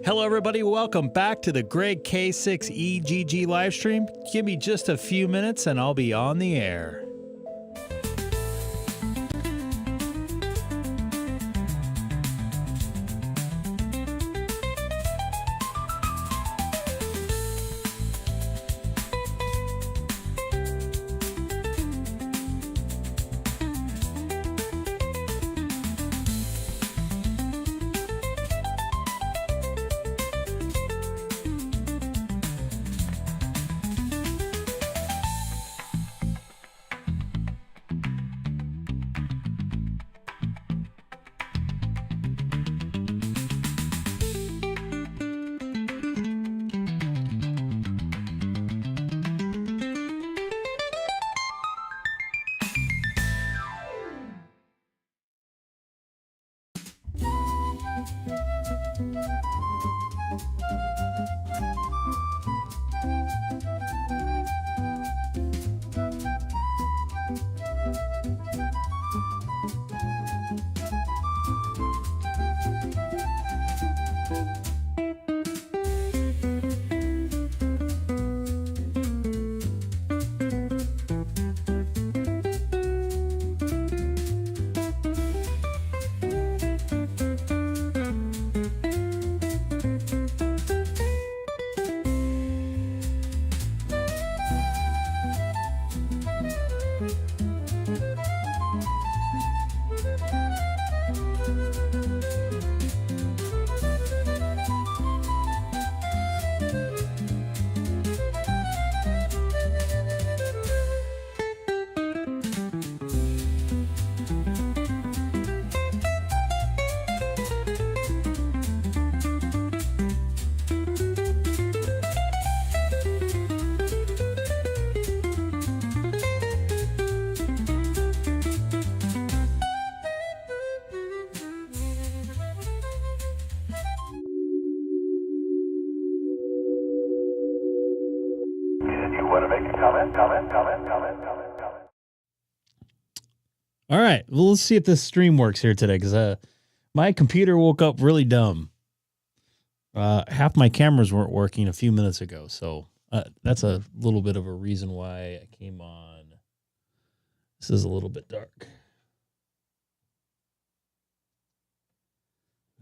Hello everybody, welcome back to the Greg K6EGG live stream. Give me just a few minutes and I'll be on the air. All right, well, let's see if this stream works here today, because my computer woke up really dumb. Half my cameras weren't working a few minutes ago, so that's a little bit of a reason why I came on. This is a little bit dark.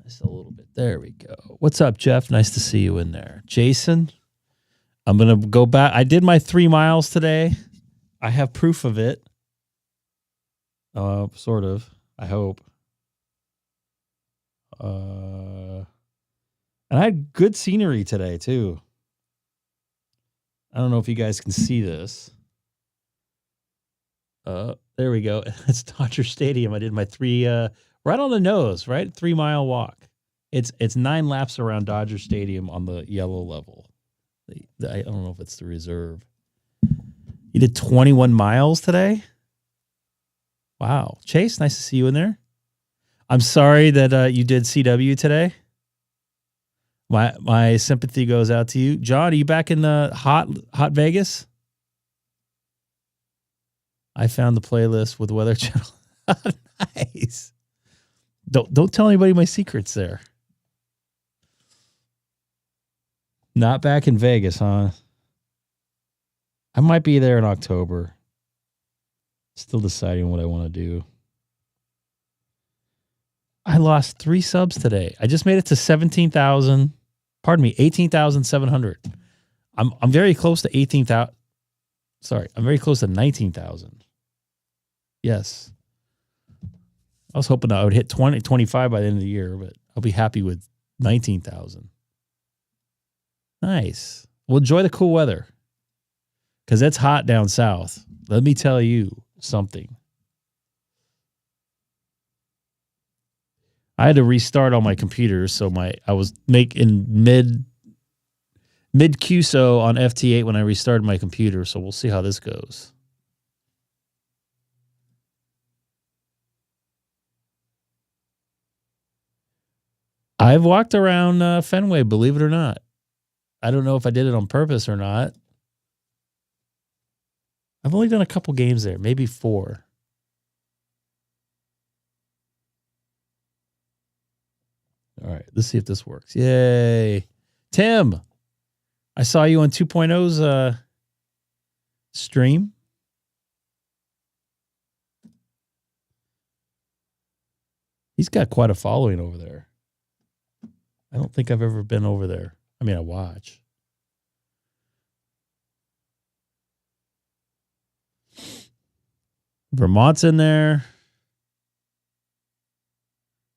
Just a little bit. There we go. What's up, Jeff? Nice to see you in there. Jason, I'm going to go back. I did my 3 miles today. I have proof of it. Sort of, I hope. And I had good scenery today, too. I don't know if you guys can see this. There we go. It's Dodger Stadium. I did my right on the nose, right? 3 mile walk. It's 9 laps around Dodger Stadium on the yellow level. I don't know if it's the reserve. You did 21 miles today? Wow. Chase, nice to see you in there. I'm sorry that you did CW today. My sympathy goes out to you. John, are you back in the hot Vegas? I found the playlist with Weather Channel. Nice. Don't tell anybody my secrets there. Not back in Vegas, huh? I might be there in October. Still deciding what I want to do. I lost 3 subs today. I just made it to 17,000. Pardon me, 18,700. I'm very close to 18,000. Sorry, I'm very close to 19,000. Yes. I was hoping I would hit 25 by the end of the year, but I'll be happy with 19,000. Nice. Well, enjoy the cool weather, because it's hot down south. Let me tell you something. I had to restart all my computers, so I was making mid QSO on FT8 when I restarted my computer, so we'll see how this goes. I've walked around Fenway, believe it or not. I don't know if I did it on purpose or not. I've only done a couple games there, maybe 4. All right, let's see if this works. Yay. Tim, I saw you on 2.0's stream. He's got quite a following over there. I don't think I've ever been over there. I mean, I watch. Vermont's in there.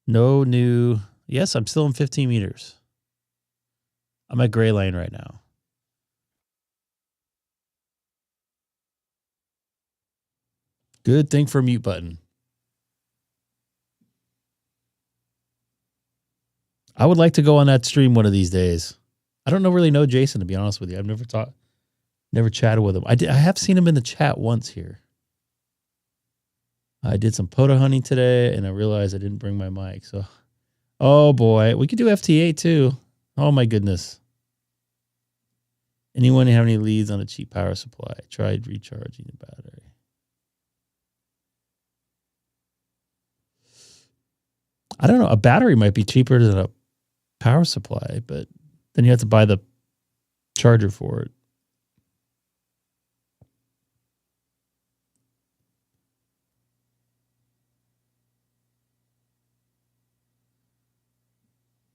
No new. Yes, I'm still in 15 meters. I'm at Gray Lane right now. Good thing for mute button. I would like to go on that stream one of these days. I don't really know Jason, to be honest with you. I've never chatted with him. I have seen him in the chat once here. I did some POTA hunting today, and I realized I didn't bring my mic. So, oh boy, we could do FT8 too. Oh my goodness. Anyone have any leads on a cheap power supply? Tried recharging the battery. I don't know. A battery might be cheaper than a power supply, but then you have to buy the charger for it.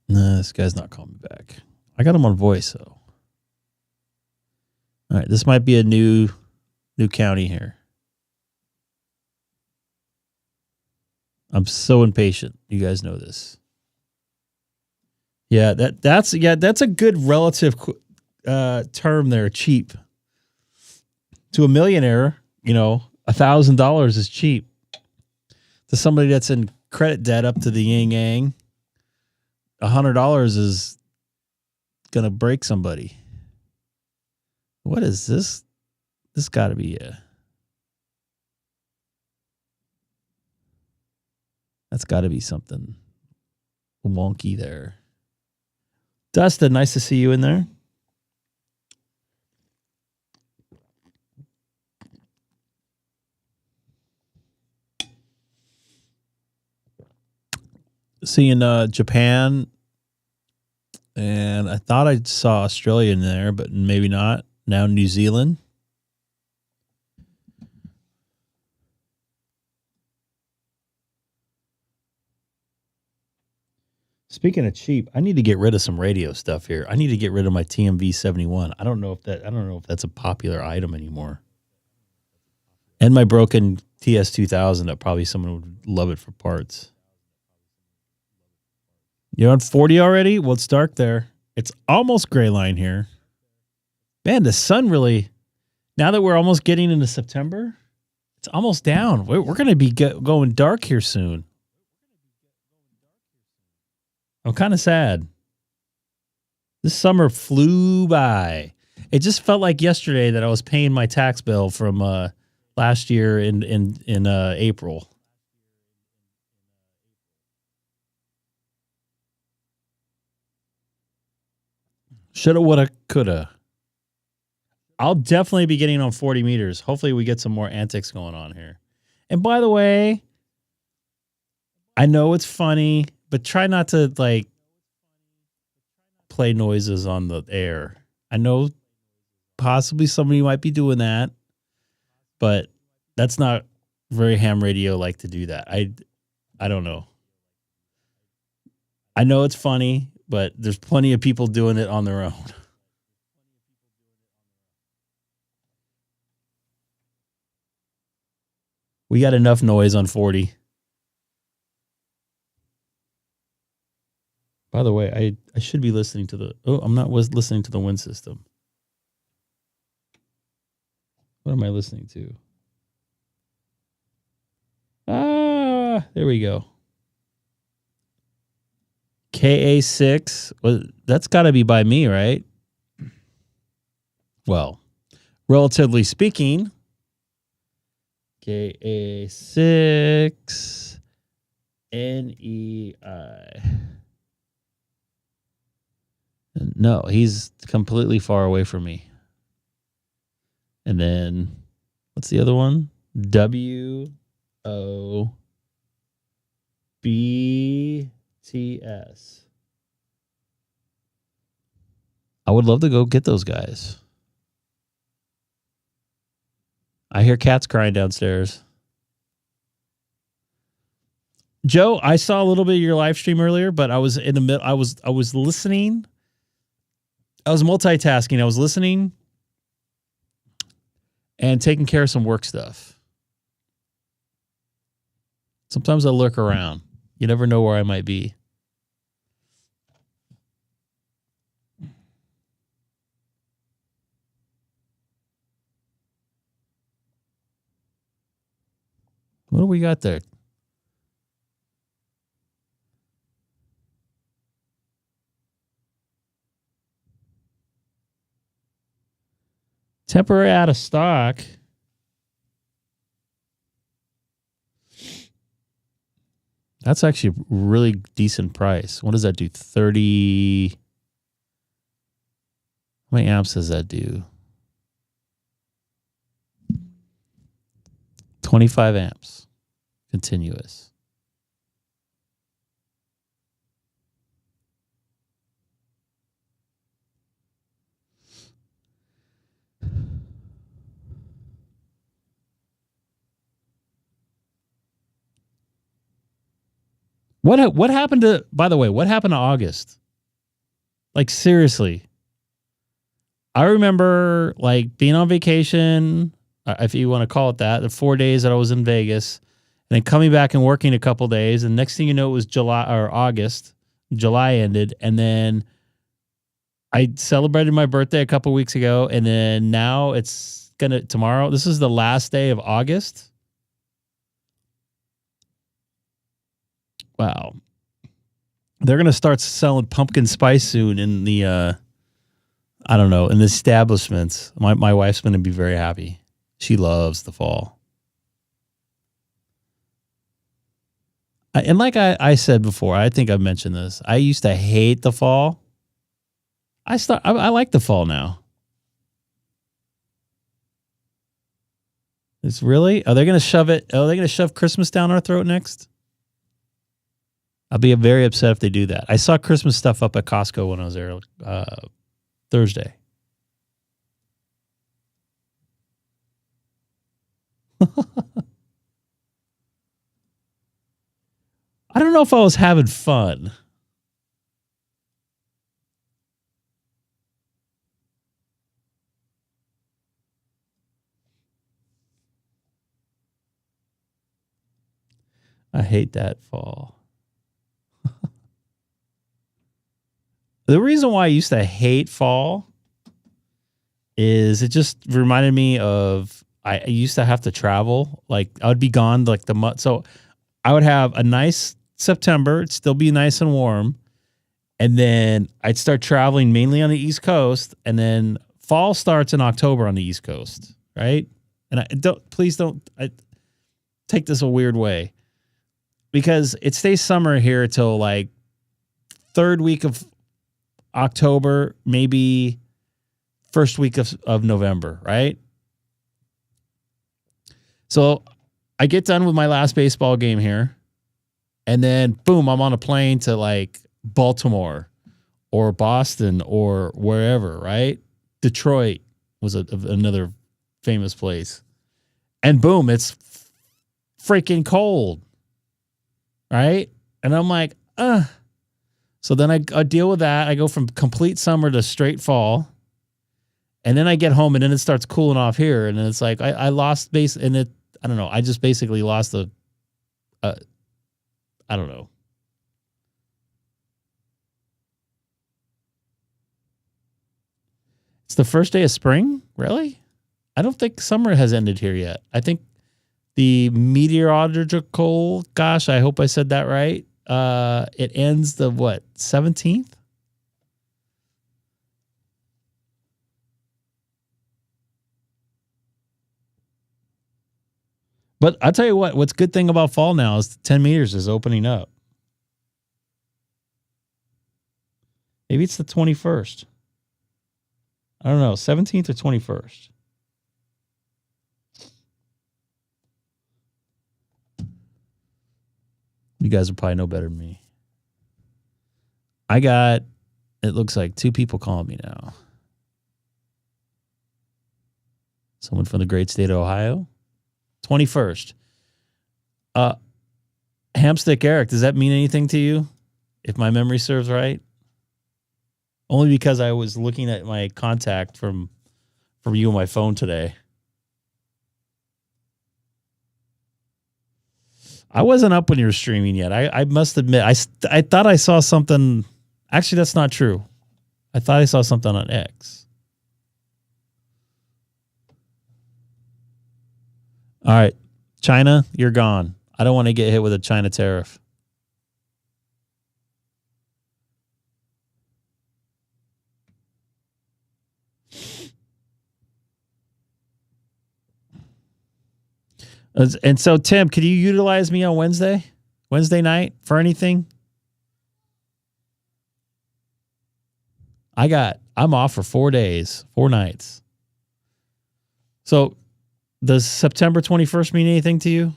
Nah, this guy's not calling me back. I got him on voice, though. All right, this might be a new county here. I'm so impatient. You guys know this. Yeah, that's a good relative term there. Cheap to a millionaire, $1,000 is cheap. To somebody that's in credit debt up to the yin yang, $100 is gonna break somebody. What is this? This got to be that's got to be something wonky there. Dustin, nice to see you in there. Seeing Japan, and I thought I saw Australia in there, but maybe not. Now New Zealand. Speaking of cheap, I need to get rid of some radio stuff here. I need to get rid of my TMV71. I don't know if that's a popular item anymore. And my broken TS2000 that probably someone would love it for parts. You're on 40 already? Well, it's dark there. It's almost gray line here. Man, the sun really, now that we're almost getting into September, it's almost down. We're going to be going dark here soon. I'm kind of sad. This summer flew by. It just felt like yesterday that I was paying my tax bill from last year in April. Shoulda, woulda, coulda. I'll definitely be getting on 40 meters. Hopefully we get some more antics going on here. And by the way, I know it's funny, but try not to play noises on the air. I know possibly somebody might be doing that, but that's not very ham radio like to do that. I don't know. I know it's funny, but there's plenty of people doing it on their own. We got enough noise on 40. By the way, I should be listening to I'm not listening to the wind system. What am I listening to? There we go. KA6. Well, that's got to be by me, right? Well, relatively speaking, KA6 NEI. No, he's completely far away from me. And then, what's the other one? WOBTS. I would love to go get those guys. I hear cats crying downstairs. Joe, I saw a little bit of your live stream earlier, but I was in the middle. I was listening. I was multitasking. I was listening and taking care of some work stuff. Sometimes I lurk around. You never know where I might be. What do we got there? Temporary out of stock. That's actually a really decent price. What does that do? 30. How many amps does that do? 25 amps. Continuous. What happened to, by the way, what happened to August? Like, seriously. I remember like being on vacation, if you want to call it that, the 4 days that I was in Vegas, and then coming back and working a couple days. And next thing you know, it was July or August. July ended. And then I celebrated my birthday a couple weeks ago. And then now it's tomorrow. This is the last day of August. Wow. They're going to start selling pumpkin spice soon in the, I don't know, in the establishments. My wife's going to be very happy. She loves the fall. And like I said before, I think I've mentioned this. I used to hate the fall. I like the fall now. It's really? Are they going to shove it? Are they going to shove Christmas down our throat next? I'll be very upset if they do that. I saw Christmas stuff up at Costco when I was there Thursday. I don't know if I was having fun. I hate that fall. The reason why I used to hate fall is it just reminded me of I used to have to travel. Like I would be gone like the month. So I would have a nice September. It'd still be nice and warm. And then I'd start traveling mainly on the East Coast. And then fall starts in October on the East Coast. Right. And please don't take this a weird way, because it stays summer here till like third week of October, maybe first week of November, right? So I get done with my last baseball game here, and then boom, I'm on a plane to like Baltimore or Boston or wherever, right? Detroit was another famous place. And boom, it's freaking cold, right? And I'm like, So then I deal with that. I go from complete summer to straight fall. And then I get home and then it starts cooling off here. And then it's like, I lost base and I don't know. I just basically lost I don't know. It's the first day of spring? Really? I don't think summer has ended here yet. I think the meteorological, gosh, I hope I said that right. It ends the 17th? But I'll tell you what's good thing about fall now is 10 meters is opening up. Maybe it's the 21st. I don't know, 17th or 21st. You guys will probably know better than me. I got It looks like 2 people calling me now. Someone from the great state of Ohio. 21st. Hamstick Eric, does that mean anything to you? If my memory serves right? Only because I was looking at my contact from you on my phone today. I wasn't up when you were streaming yet. I must admit, I thought I saw something. Actually, that's not true. I thought I saw something on X. All right. China, you're gone. I don't want to get hit with a China tariff. And so, Tim, could you utilize me on Wednesday night for anything? I'm off for 4 days, 4 nights. So does September 21st mean anything to you?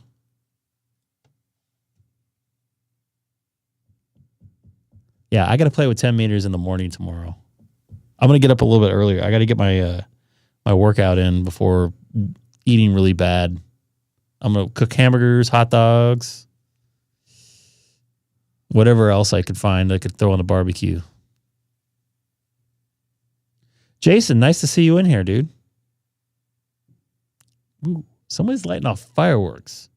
Yeah, I got to play with 10 meters in the morning tomorrow. I'm going to get up a little bit earlier. I got to get my my workout in before eating really bad. I'm going to cook hamburgers, hot dogs, whatever else I could find I could throw on the barbecue. Jason, nice to see you in here, dude. Ooh, somebody's lighting off fireworks.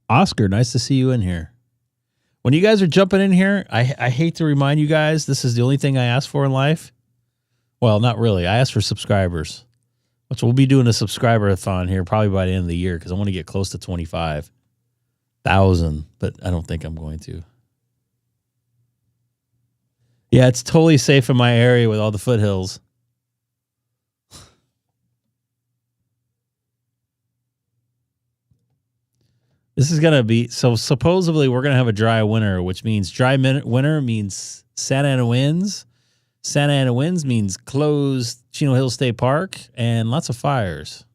Oscar, nice to see you in here. When you guys are jumping in here, I hate to remind you guys, this is the only thing I ask for in life. Well, not really. I asked for subscribers, which we'll be doing a subscriber-a-thon here probably by the end of the year because I want to get close to 25,000, but I don't think I'm going to. Yeah, it's totally safe in my area with all the foothills. This is going to be, so supposedly we're going to have a dry winter, which means winter means Santa Ana winds. Santa Ana winds means closed Chino Hills State Park and lots of fires.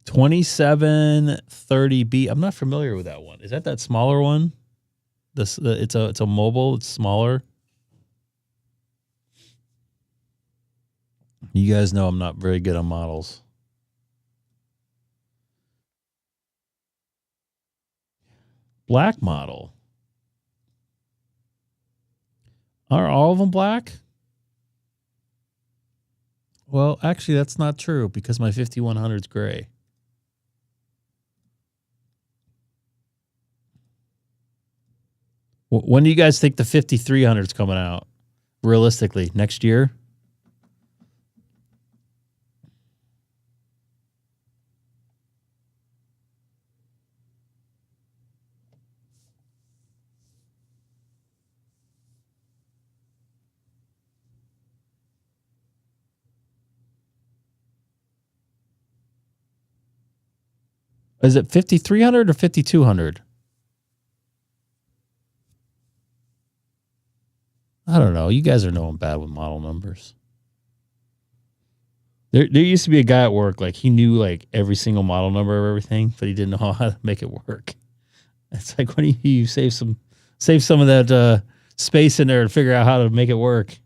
$2730B. I'm not familiar with that one. Is that smaller one? It's a mobile. It's smaller. You guys know I'm not very good on models. Black model. Are all of them black? Well, actually, that's not true because my 5100 is gray. When do you guys think the 5300 is coming out? Realistically, next year? Is it 5300 or 5200? I don't know. You guys are knowing bad with model numbers. There used to be a guy at work, like he knew like every single model number of everything, but he didn't know how to make it work. It's like, why don't you save some of that space in there to figure out how to make it work?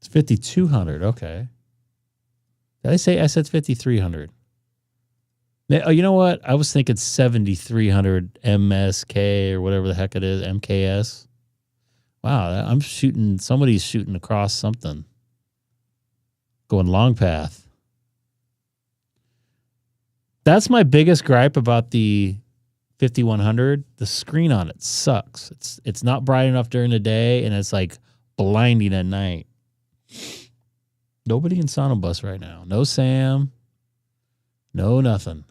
It's 5200. Okay. Did I said 5300? Oh, you know what? I was thinking 7300 MSK or whatever the heck it is, MKS. Wow, somebody's shooting across something. Going long path. That's my biggest gripe about the 5100. The screen on it sucks. It's not bright enough during the day, and it's like blinding at night. Nobody in Sonobus right now. No Sam. No nothing.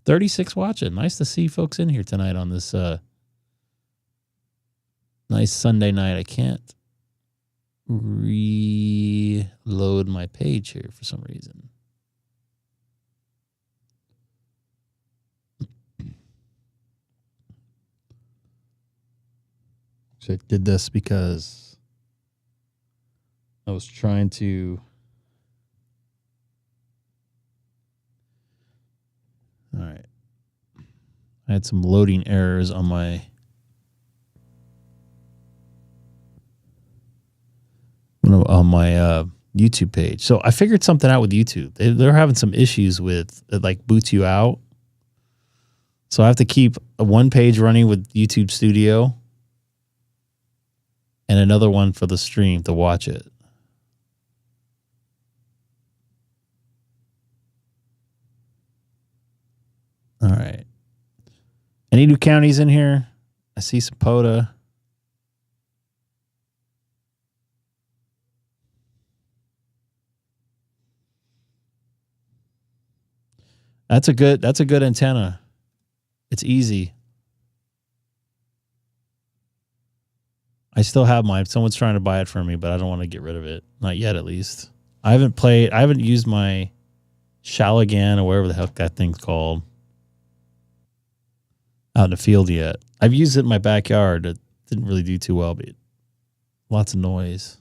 36 watching. Nice to see folks in here tonight on this nice Sunday night. I can't reload my page here for some reason. So I did this because I was trying to. All right. I had some loading errors on my YouTube page. So I figured something out with YouTube. They're having some issues with it, like boots you out. So I have to keep one page running with YouTube Studio and another one for the stream to watch it. All right. Any new counties in here? I see Sapota. That's a good antenna. It's easy. I still have mine. Someone's trying to buy it for me, but I don't want to get rid of it. Not yet, at least. I haven't used my Shalagan or whatever the heck that thing's called out in the field yet. I've used it in my backyard. It didn't really do too well, but lots of noise.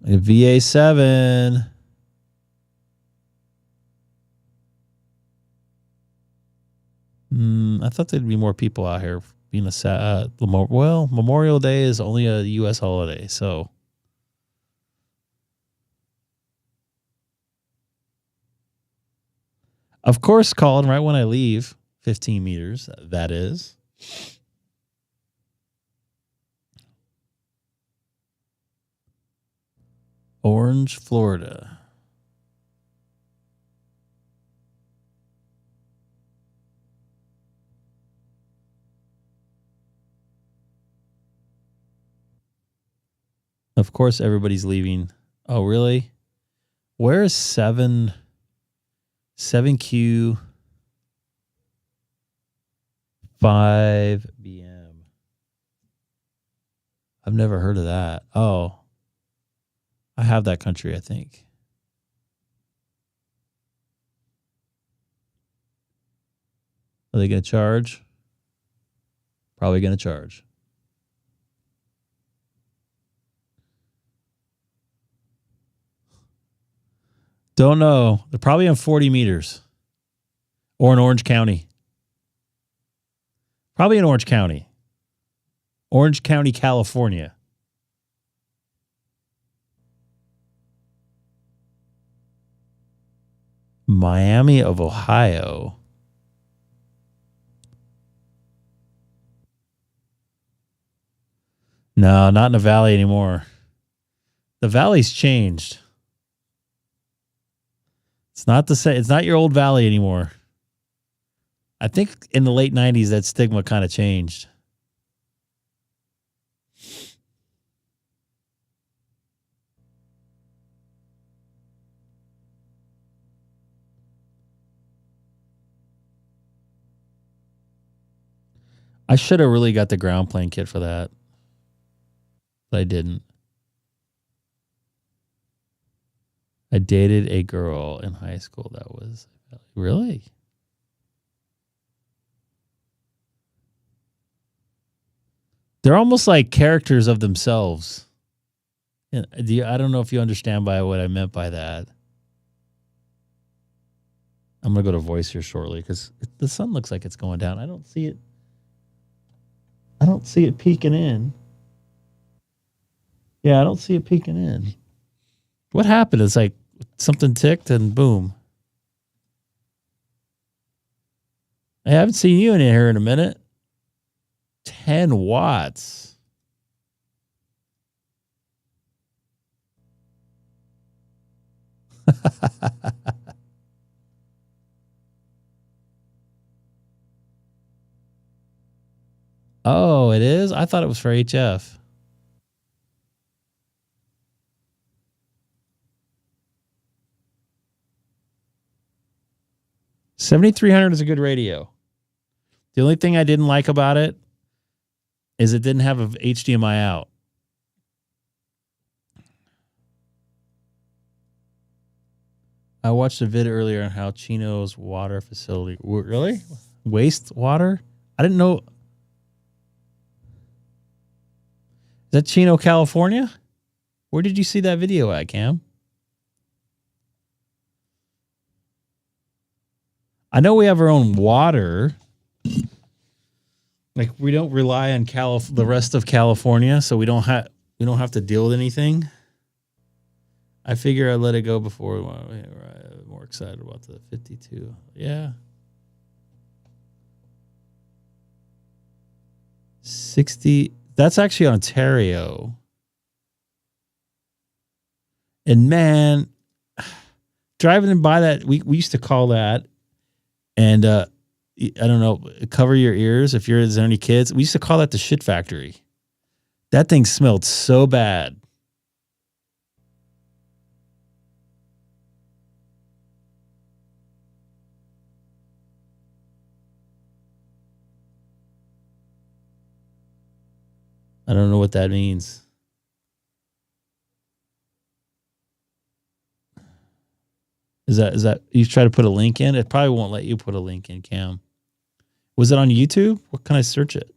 A VA7. I thought there'd be more people out here being Memorial Day is only a U.S. holiday, so. Of course, Colin, right when I leave, 15 meters, that is. Orange, Florida. Of course, everybody's leaving. Oh, really? Where is 7Q 5BM? I've never heard of that. Oh, I have that country, I think. Are they going to charge? Probably going to charge. Don't know. They're probably on 40 meters. Or in Orange County. Probably in Orange County. Orange County, California. Miami of Ohio. No, not in the valley anymore. The valley's changed. It's not the same. It's not your old valley anymore. I think in the late 90s, that stigma kind of changed. I should have really got the ground plane kit for that. But I didn't. I dated a girl in high school that was... Really? They're almost like characters of themselves. And I don't know if you understand by what I meant by that. I'm going to go to voice here shortly because the sun looks like it's going down. I don't see it. I don't see it peeking in. Yeah, I don't see it peeking in. What happened? It's like something ticked and boom. I haven't seen you in here in a minute. 10 watts. Oh, it is? I thought it was for HF. $7,300 is a good radio. The only thing I didn't like about it is it didn't have a HDMI out. I watched a vid earlier on how Chino's water facility... Really? Wastewater? I didn't know... Is that Chino, California? Where did you see that video at, Cam? I know we have our own water. Like, we don't rely on the rest of California, so we don't have to deal with anything. I figure I let it go before. I'm more excited about the 52. Yeah. 60. That's actually Ontario. And man, driving by that, we used to call that, and I don't know, cover your ears if there's any kids. We used to call that the shit factory. That thing smelled so bad. I don't know what that means. Is that you try to put a link in? It probably won't let you put a link in, Cam. Was it on YouTube? What can I search it?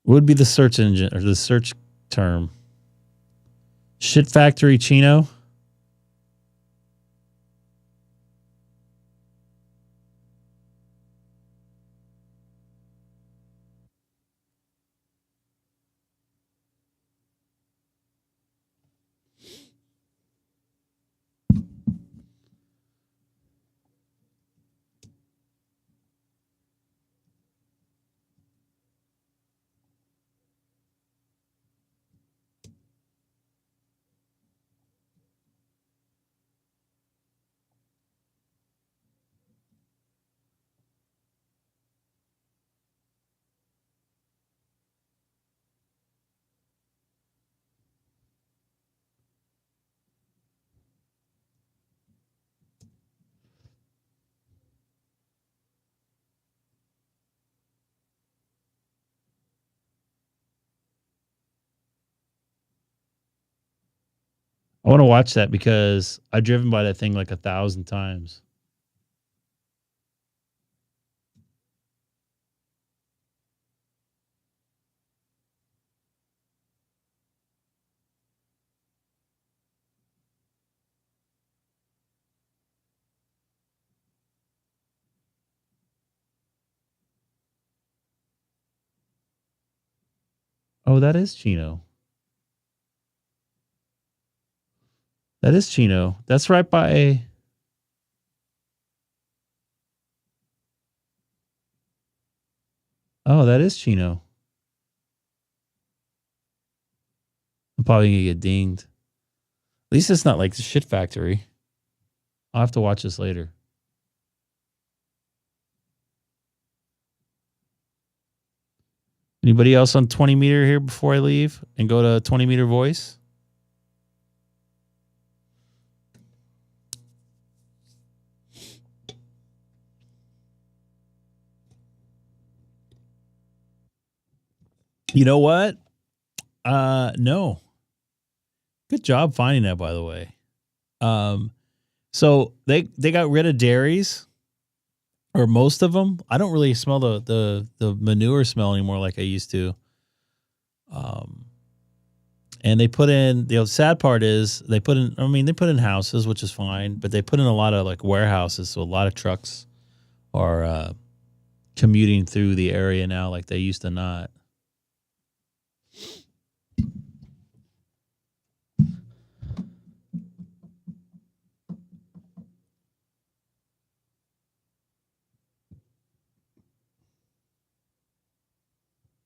What would be the search engine or the search term? Shit Factory Chino? I want to watch that because I've driven by that thing like 1,000 times. Oh, that is Chino. That is Chino. That's right by... Oh, that is Chino. I'm probably going to get dinged. At least it's not like the shit factory. I'll have to watch this later. Anybody else on 20 meter here before I leave and go to 20 meter voice? You know what? No. Good job finding that, by the way. So they got rid of dairies, or most of them. I don't really smell the manure smell anymore like I used to. And they put in, the sad part is they put in houses, which is fine, but they put in a lot of like warehouses. So a lot of trucks are commuting through the area now like they used to not.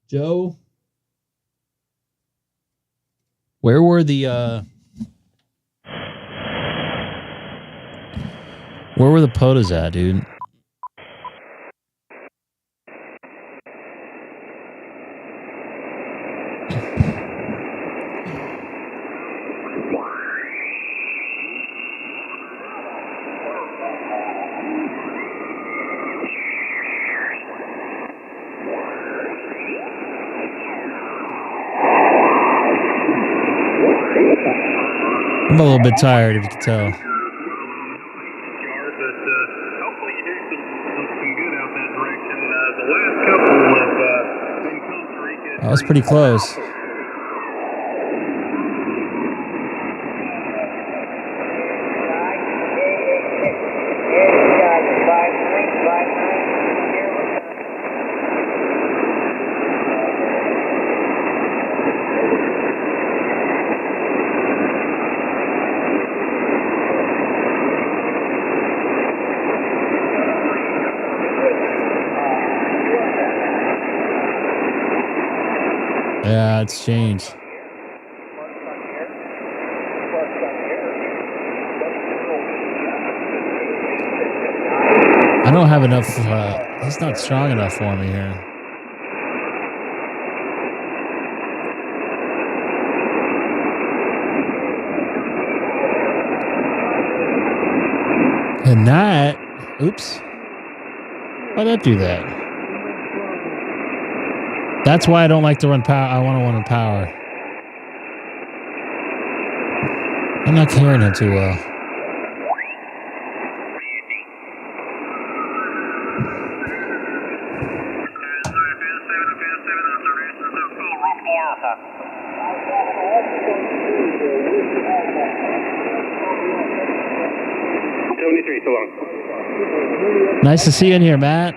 Joe, where were the POTUS at, dude? I'm a little bit tired, if you can tell. That was pretty close. Yeah, it's changed. I don't have enough. It's not strong enough for me here. And that, oops. Why'd that do that? That's why I don't like to run power. I want to run power. I'm not carrying it too well. Nice to see you in here, Matt.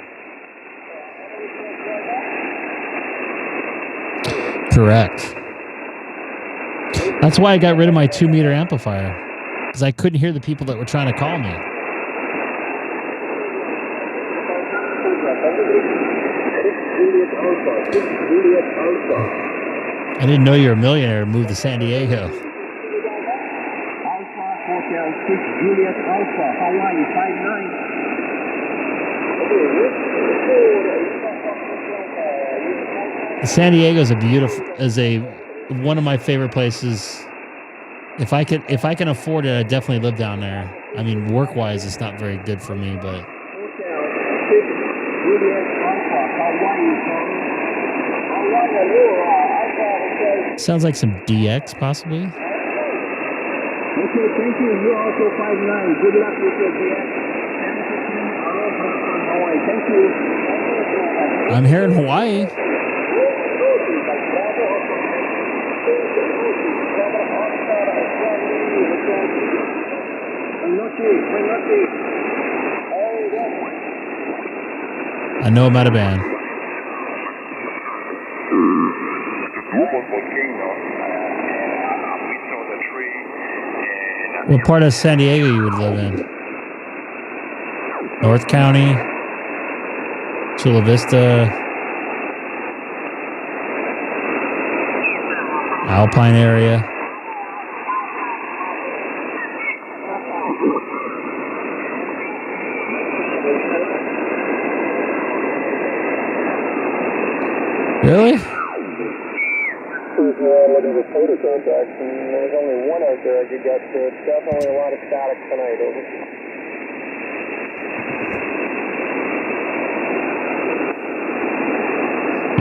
Correct. That's why I got rid of my 2-meter amplifier, because I couldn't hear the people that were trying to call me. I didn't know you were a millionaire and moved to San Diego. Hotel 6 Juliet Alpha, Hawaii 59. San Diego is one of my favorite places. If I can afford it, I definitely live down there. I mean, work-wise, it's not very good for me, but. Sounds like some DX, possibly. Okay, thank you. You also 59. Good luck with your DX. Thank you. I'm here in Hawaii. I know about a band. What part of San Diego you would live in? North County? Chula Vista? Alpine area? Really? Looking at photo contacts, and there's only one out there I could get to. It's definitely a lot of static tonight, over.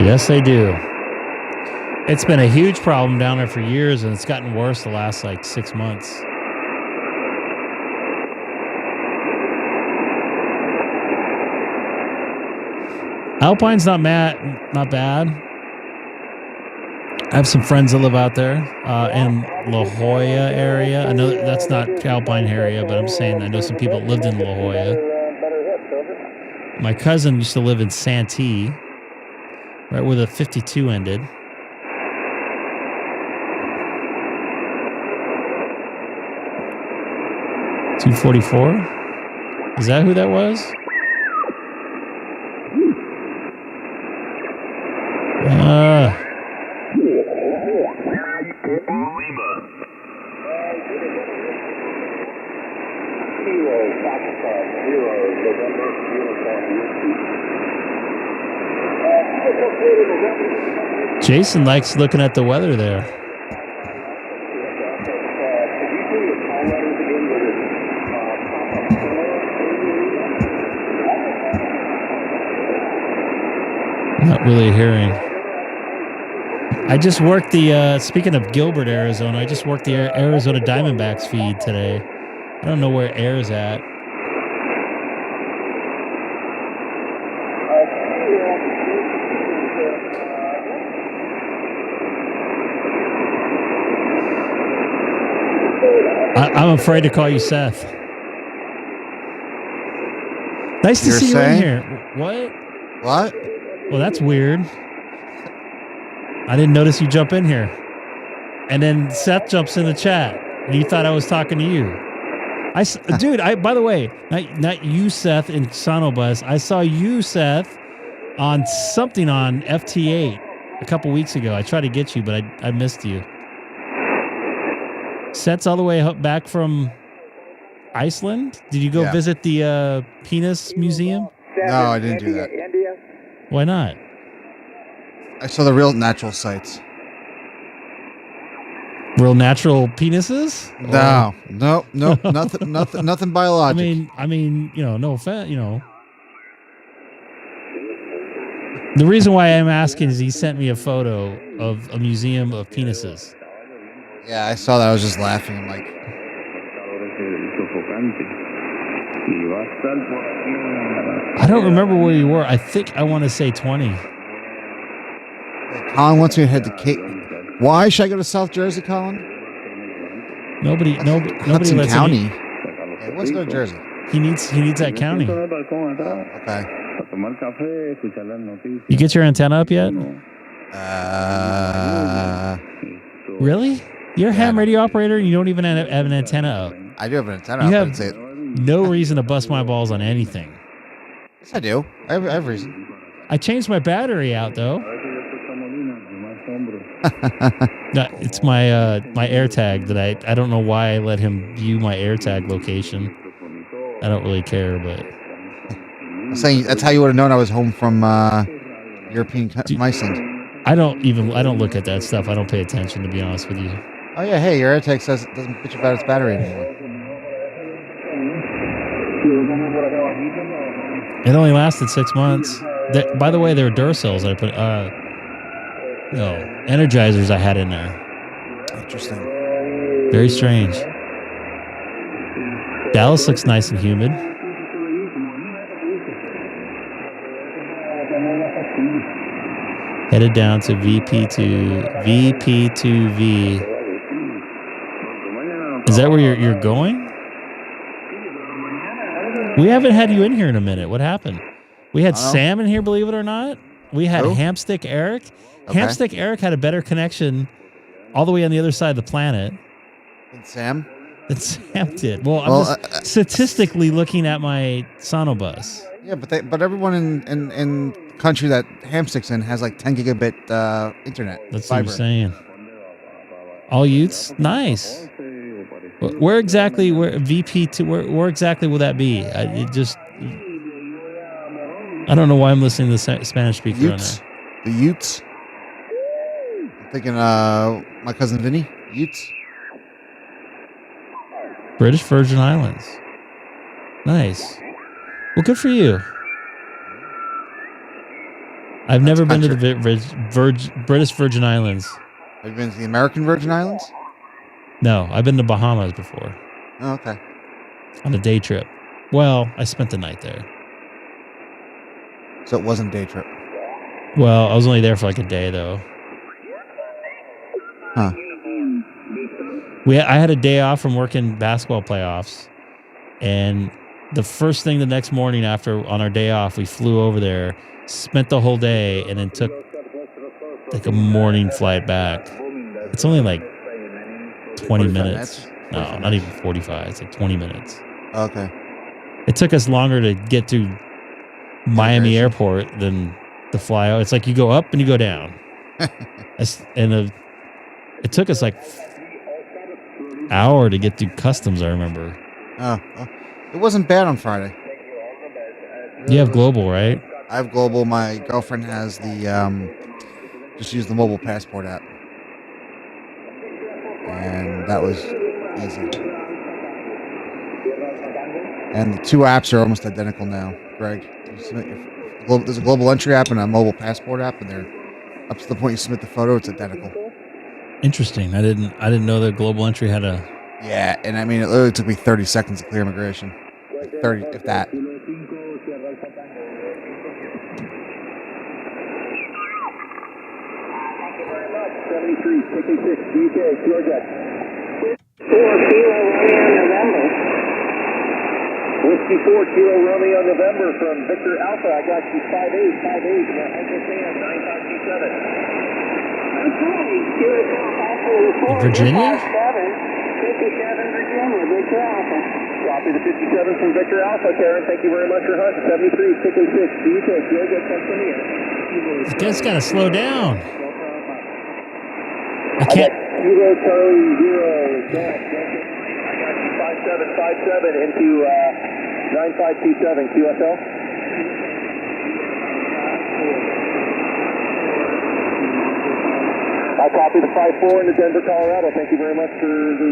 Yes, they do. It's been a huge problem down there for years, and it's gotten worse the last, 6 months. Alpine's not bad. I have some friends that live out there in La Jolla area. I know that's not Alpine area, but I'm saying I know some people that lived in La Jolla. My cousin used to live in Santee, right where the 52 ended. .244? Is that who that was? Jason likes looking at the weather there. Not really hearing. I just worked the, speaking of Gilbert, Arizona, I just worked the Arizona Diamondbacks feed today. I don't know where Air's at. I'm afraid to call you Seth. Nice to see you in here. What? What? Well, that's weird. I didn't notice you jump in here. And then Seth jumps in the chat, and you thought I was talking to you. Dude, by the way, not you, Seth, in Sonobus. I saw you, Seth, on something on FT8 a couple weeks ago. I tried to get you, but I missed you. Seth's all the way back from Iceland. Did you go visit the penis museum? No, I didn't do that. Why not? I saw the real natural sights. Real natural penises? No, nothing biological. I mean, no offense, The reason why I'm asking is he sent me a photo of a museum of penises. Yeah, I saw that. I was just laughing. I'm like, I don't remember where you were. I think I want to say 20. Colin wants me to head to Cape. Why should I go to South Jersey, Colin? Nobody Hudson lets County. him. Yeah, let's go to Jersey. He needs that county. Okay. You get your antenna up yet? Really? You're a ham radio operator and you don't even have an antenna up. I do have an antenna You up. have no reason to bust my balls on anything. Yes, I do. I have reason. I changed my battery out though. It's my my AirTag that I don't know why I let him view my AirTag location. I don't really care, but I'm saying that's how you would have known I was home from European Iceland. I don't look at that stuff. I don't pay attention, to be honest with you. Oh yeah, hey, your AirTag says it doesn't bitch about its battery anymore. It only lasted 6 months. By the way, there were Duracells that I put energizers I had in there. Interesting. Very strange. Dallas looks nice and humid. Headed down to VP2V. Is that where you're going? We haven't had you in here in a minute. What happened? We had Sam in here, believe it or not. We had Hamstick Eric. Okay. Hamstick Eric had a better connection all the way on the other side of the planet. And Sam? Than Sam did. Well, I'm just statistically looking at my Sonobus. Yeah, but everyone in country that Hamstick's in has like 10 gigabit internet. That's what I'm saying. All youths? Nice. Where exactly will that be? I don't know why I'm listening to the Spanish speaker Utes. on there. The Utes. I'm thinking my cousin Vinny. Utes. British Virgin Islands. Nice. Well, good for you. I've never been to the British Virgin Islands. Have you been to the American Virgin Islands? No, I've been to Bahamas before. Oh, okay. On a day trip. Well, I spent the night there. So it wasn't a day trip? Well, I was only there for like a day, though. Huh. I had a day off from working basketball playoffs, and the first thing the next morning on our day off, we flew over there, spent the whole day, and then took like a morning flight back. It's only like 20 minutes. No, not even 45. It's like 20 minutes. Okay. It took us longer to get to Miami Airport than the fly out. It's like you go up and you go down. It took us like hour to get through customs, I remember. Oh, it wasn't bad on Friday. You have Global, right? I have Global. My girlfriend has the just use the mobile passport app. And that was easy. And the two apps are almost identical now, Greg. There's a global entry app and a mobile passport app, and they're Up to the point you submit the photo, it's identical. Interesting. I didn't know that global entry had a. Yeah, and I mean, it literally took me 30 seconds to clear immigration. Like 30, if that. Whiskey 4 Kilo Romeo November from Victor Alpha. I got you 5858 Uncle Sam 9527. Virginia? 57 Virginia, Victor Alpha. Copy the 57 from Victor Alpha, Karen. Thank you very much for hunting. 73 686 DK. Kilo get Pennsylvania. This guy's got to slow down. I I can't. got Kilo Charlie 0. I got you 5757 into 9527 QSL. I'll copy the 54 into Denver, Colorado. Thank you very much for the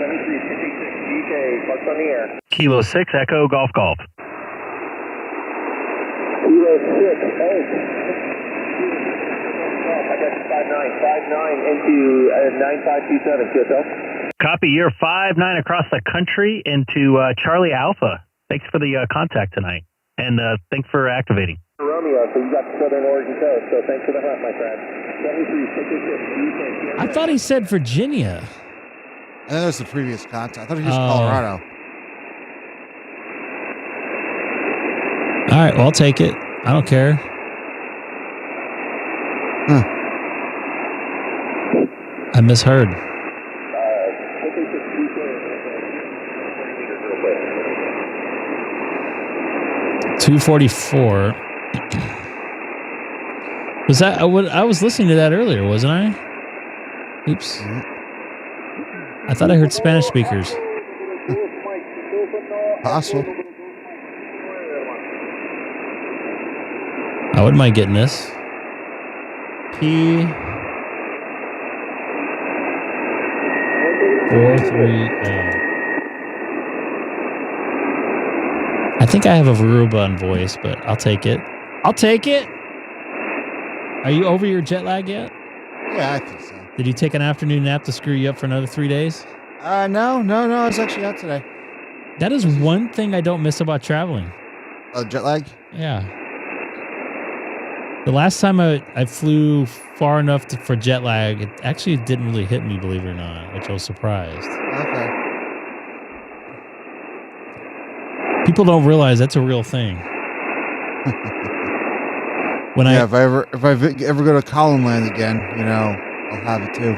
7366 DK. Parks on the air. Kilo 6 Echo Golf Golf. Kilo 6 Echo. I got you 5959 into 9527 QSL. Copy, you're 5-9 across the country into Charlie Alpha. Thanks for the contact tonight, and thanks for activating. Romeo, so you got the Southern Oregon coast, so thanks for the hunt, my friend. 73 I thought he said Virginia. I think that was the previous contact. I thought he was Colorado. All right, well, I'll take it. I don't care. Huh. I misheard. 244. Was that? I was listening to that earlier, wasn't I? Oops. I thought I heard Spanish speakers. Possible. I wouldn't mind getting this. P 430. I think I have a Verubon voice, but I'll take it. I'll take it. Are you over your jet lag yet? Yeah, I think so. Did you take an afternoon nap to screw you up for another 3 days? No. I was actually out today. That is one thing I don't miss about traveling. Oh, jet lag? Yeah. The last time I flew far enough for jet lag, it actually didn't really hit me, believe it or not, which I was surprised. Okay. People don't realize that's a real thing. If I ever go to Colin Land again, I'll have it too.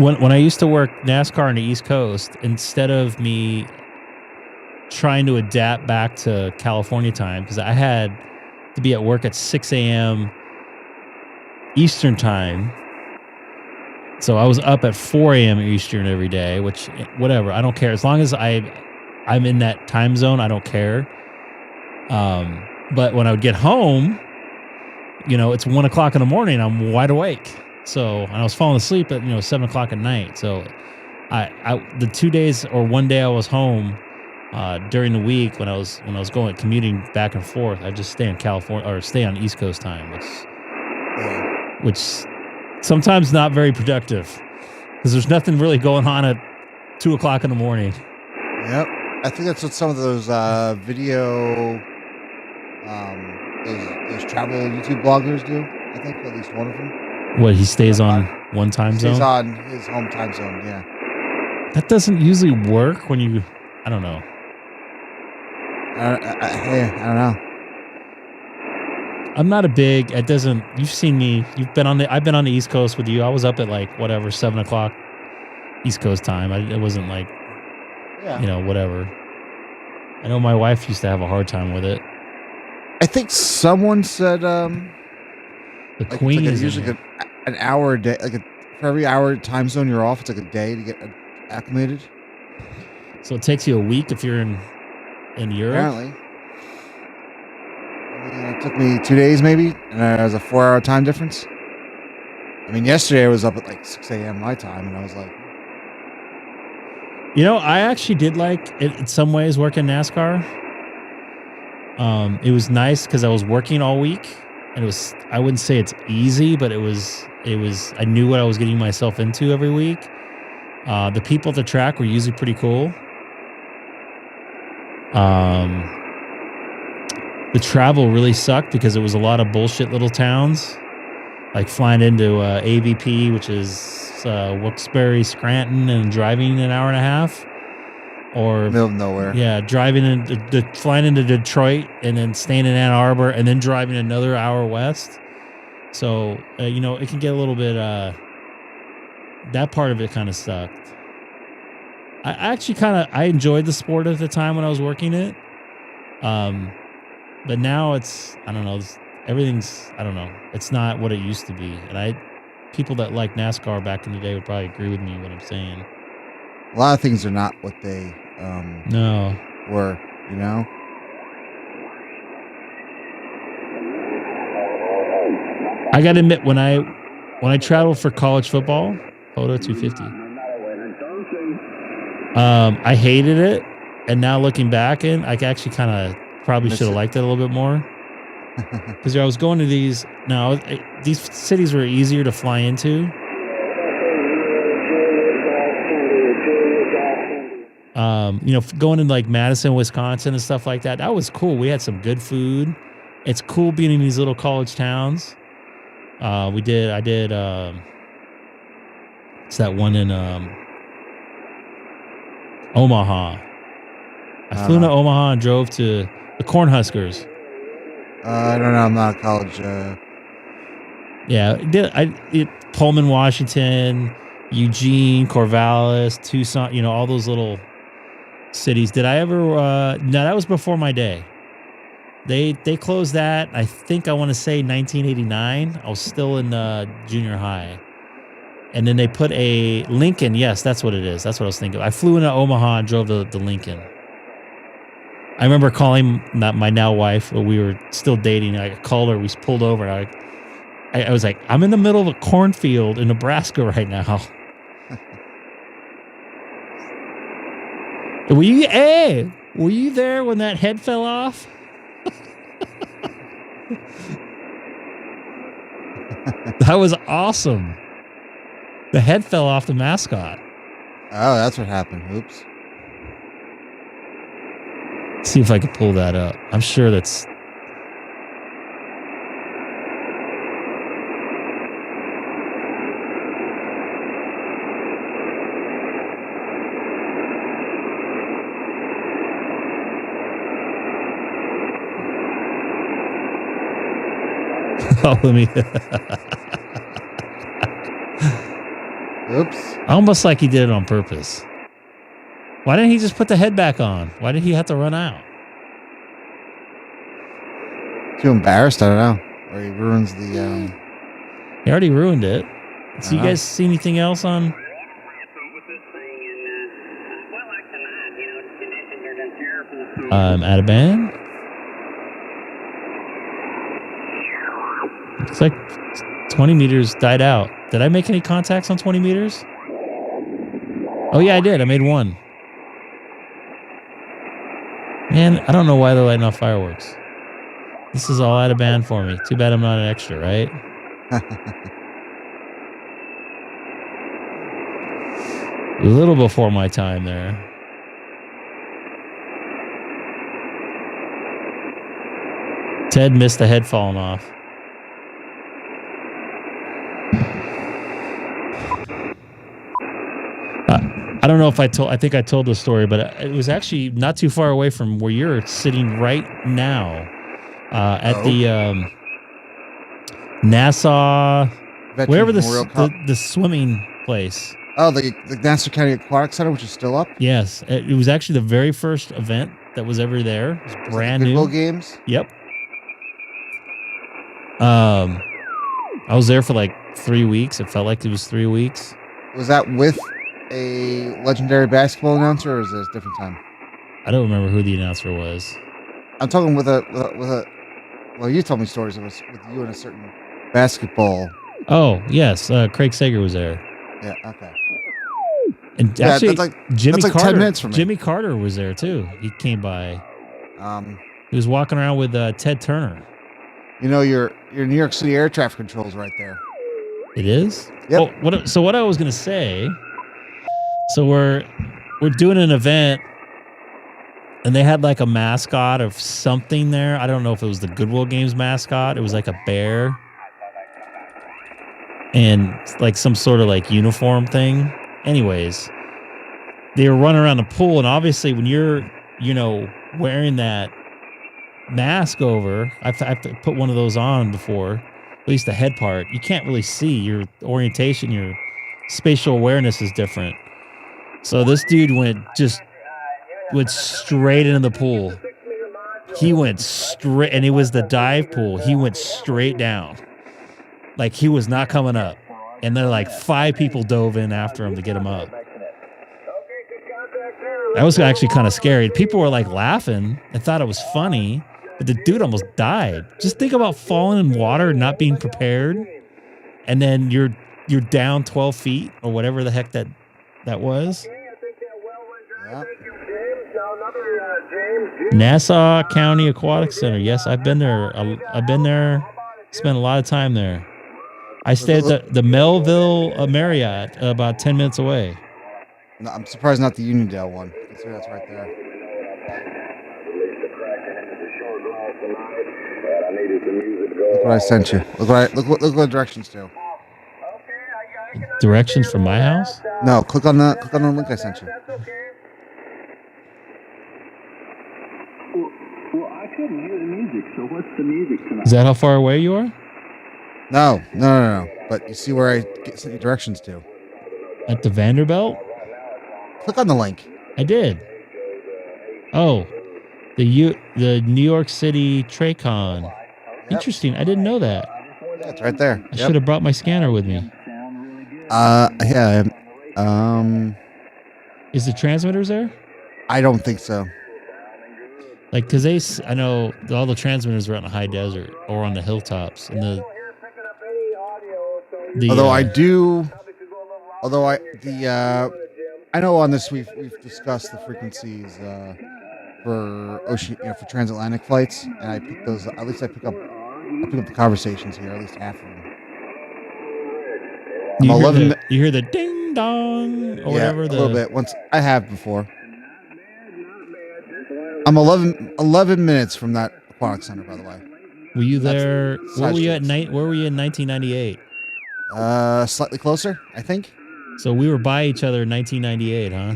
When I used to work NASCAR on the East Coast, instead of me trying to adapt back to California time, because I had to be at work at 6 a.m. Eastern time. So I was up at 4 a.m. Eastern every day, which, whatever, I don't care. As long as I'm in that time zone, I don't care. But when I would get home, it's 1 o'clock in the morning, I'm wide awake. So, and I was falling asleep at, 7 o'clock at night. So the 2 days or 1 day I was home, during the week when I was commuting back and forth, I just stay in California or stay on East Coast time, which sometimes not very productive because there's nothing really going on at 2 o'clock in the morning. Yep. I think that's what some of those video, those travel YouTube bloggers do. I think at least one of them. What, he stays on one time zone? Stays on his home time zone, yeah. That doesn't usually work when you, I don't know. I don't know. I'm not a big. It doesn't. You've seen me. I've been on the East Coast with you. I was up at 7 o'clock East Coast time. It wasn't whatever. I know my wife used to have a hard time with it. I think someone said the Queen is usually an hour a day. For every hour time zone you're off, it's like a day to get acclimated. So it takes you a week if you're in Europe? Apparently. It took me 2 days maybe, and it was a 4-hour time difference. I mean, yesterday I was up at 6 a.m. my time, and I was like... I actually did like it in some ways working NASCAR. It was nice because I was working all week, and it was, I wouldn't say it's easy, but it was I knew what I was getting myself into every week. The people at the track were usually pretty cool. The travel really sucked because it was a lot of bullshit little towns, like flying into AVP, which is Wilkes-Barre, Scranton, and driving an hour and a half. Or Middle of nowhere. Yeah, driving flying into Detroit and then staying in Ann Arbor and then driving another hour west. So you know, it can get a little bit. That part of it kind of sucked. I actually I enjoyed the sport at the time when I was working it. But now it's, I don't know, everything's, I don't know, it's not what it used to be. And people that like NASCAR back in the day would probably agree with me what I'm saying. A lot of things are not what they were, you know? I got to admit, when I traveled for college football, Photo 250, I hated it. And now looking back I actually kind of probably should have liked it a little bit more. Because I was going to these cities were easier to fly into. You know, going in like Madison, Wisconsin and stuff like that. That was cool. We had some good food. It's cool being in these little college towns. I did it's that one in Omaha. I flew into Omaha and drove to the Cornhuskers. I don't know. I'm not a college. Yeah, I did Pullman, Washington, Eugene, Corvallis, Tucson. You know, all those little cities. Did I ever? No, that was before my day. They closed that. I think I want to say 1989. I was still in junior high, and then they put a Lincoln. Yes, that's what it is. That's what I was thinking. I flew into Omaha and drove to Lincoln. I remember calling my now wife. We were still dating. I called her. We pulled over. And I was like, I'm in the middle of a cornfield in Nebraska right now. Were you there when that head fell off? That was awesome. The head fell off the mascot. Oh, that's what happened. Oops. See if I can pull that up. I'm sure that's... Oh, let me... Oops. Almost like he did it on purpose. Why didn't he just put the head back on? Why did he have to run out? Too embarrassed? I don't know. Or he ruins the... He already ruined it. So you guys see anything else on... Out of band? Looks like 20 meters died out. Did I make any contacts on 20 meters? Oh, yeah, I did. I made one. Man, I don't know why they're lighting off fireworks. This is all out of band for me. Too bad I'm not an extra, right? A little before my time there. Ted missed the head falling off. I don't know if I think I told the story, but it was actually not too far away from where you're sitting right now, at the Nassau, Veterans wherever the swimming place. Oh, the Nassau County Aquatic Center, which is still up? Yes. It was actually the very first event that was ever there. It was brand new. Goodwill Games? Yep. I was there for like 3 weeks. It felt like it was 3 weeks. Was that with a legendary basketball announcer, or is it a different time? I don't remember who the announcer was. I'm talking with a well, you told me stories of us with you and a certain basketball. Oh, yes. Craig Sager was there. Yeah, okay. And actually, that's like 10 minutes from me. Jimmy Carter was there too. He came by. He was walking around with Ted Turner. You know, your New York City air traffic control is right there. It is? Yep. Oh, so what I was going to say, so we're doing an event, and they had like a mascot of something there. I don't know if it was the Goodwill Games mascot. It was like a bear. And like some sort of like uniform thing. Anyways, they were running around the pool, and obviously when you're, you know, wearing that mask over, I've put one of those on before, at least the head part. You can't really see your orientation, your spatial awareness is different. So this dude went straight into the pool. He went straight, and it was the dive pool. He went straight down. Like he was not coming up. And then like 5 people dove in after him to get him up. That was actually kind of scary. People were like laughing and thought it was funny, but the dude almost died. Just think about falling in water and not being prepared. And then you're down 12 feet or whatever the heck that was. Yeah. Nassau County Aquatic Center. Yes, I've been there. I've been there. Spent a lot of time there. I stayed at the Melville Marriott about 10 minutes away. No, I'm surprised not the Uniondale one. Consider that's right there. Look what I sent you. Look what directions do. Directions from my house? No, click on the link I sent you. Well, I couldn't hear the music, so what's the music tonight? Is that how far away you are? No. But you see where I sent you directions to. At the Vanderbilt? Click on the link. I did. Oh, the New York City Tracon. Yep. Interesting. I didn't know that. Yeah, it's right there. I should have brought my scanner with me. Yeah. Is the transmitters there? I don't think so. Like, because I know all the transmitters are out in the high desert or on the hilltops. And I know on this we've discussed the frequencies for ocean, for transatlantic flights, and I pick those. At least I pick up the conversations here, at least half of them. You hear the ding dong or whatever. A little bit. Once I have before. I'm 11 minutes from that aquatic center, by the way. Were you there? Where were you in 1998? Slightly closer, I think. So we were by each other in 1998, huh?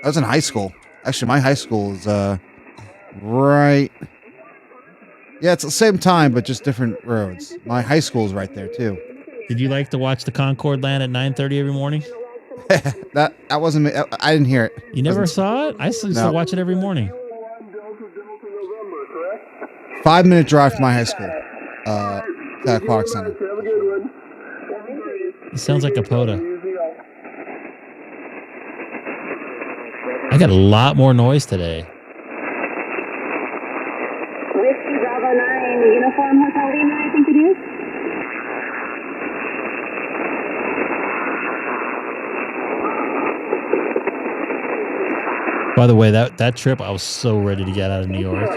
I was in high school. Actually, my high school is right. Yeah, it's the same time, but just different roads. My high school is right there too. Did you like to watch the Concorde land at 9:30 every morning? that wasn't me. I didn't hear it. You never saw it? I used to watch it every morning. 5-minute drive from my high school. The aquatic center. It sounds like a POTA. I got a lot more noise today. Whiskey Bravo 9 Uniform Hotel Lima, I think it is. By the way, that trip, I was so ready to get out of New York.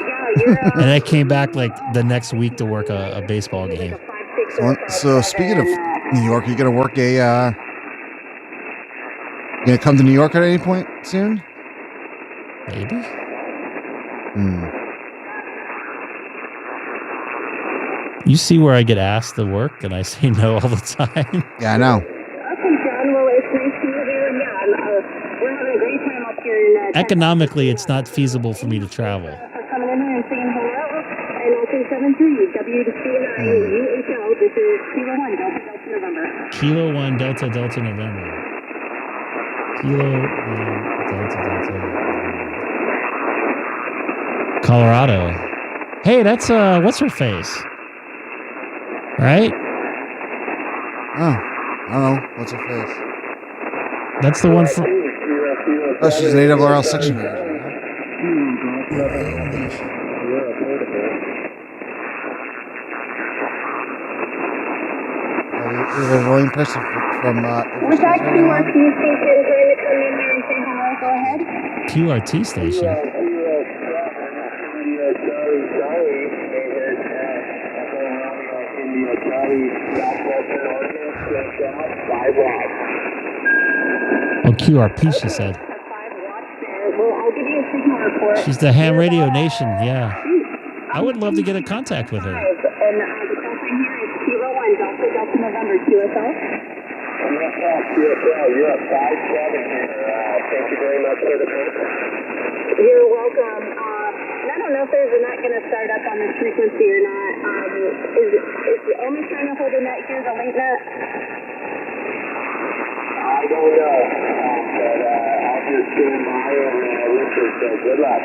And I came back like the next week to work a baseball game. So speaking of New York, you gonna work you gonna come to New York at any point soon? Maybe. You see where I get asked to work and I say no all the time. Yeah, I know. Okay, John. Well, it's nice to meet you. And we're having a great time up here in Economically, it's not feasible for me to travel. For coming in here and saying hello. And 0273 WDC9 UHL. This is Kilo 1 Delta Delta November. Kilo 1 Delta Delta November. Kilo 1 Delta Delta November. Colorado. Hey, that's what's her face? Right? Oh, I don't know. What's her face? That's the one from. Oh, she's an AWRL section manager. You're a rolling person from. With that QRT station trying to come in here and say hello, go ahead. QRT station? Oh, QRP, she said. That's 5, watch there. Well, I'll give you a signal report. She's the Ham Radio Nation, yeah. I would love to get in contact with her. And the call sign here is Kilo 1, Delta Delta November, QSL. QSL, you're at 57 here. Thank you very much for the call. You're welcome. I don't know if there's a net going to start up on this frequency or not. Is the only trying to hold a net here, the link net? I don't know, but I'll just stand by and listen, so good luck.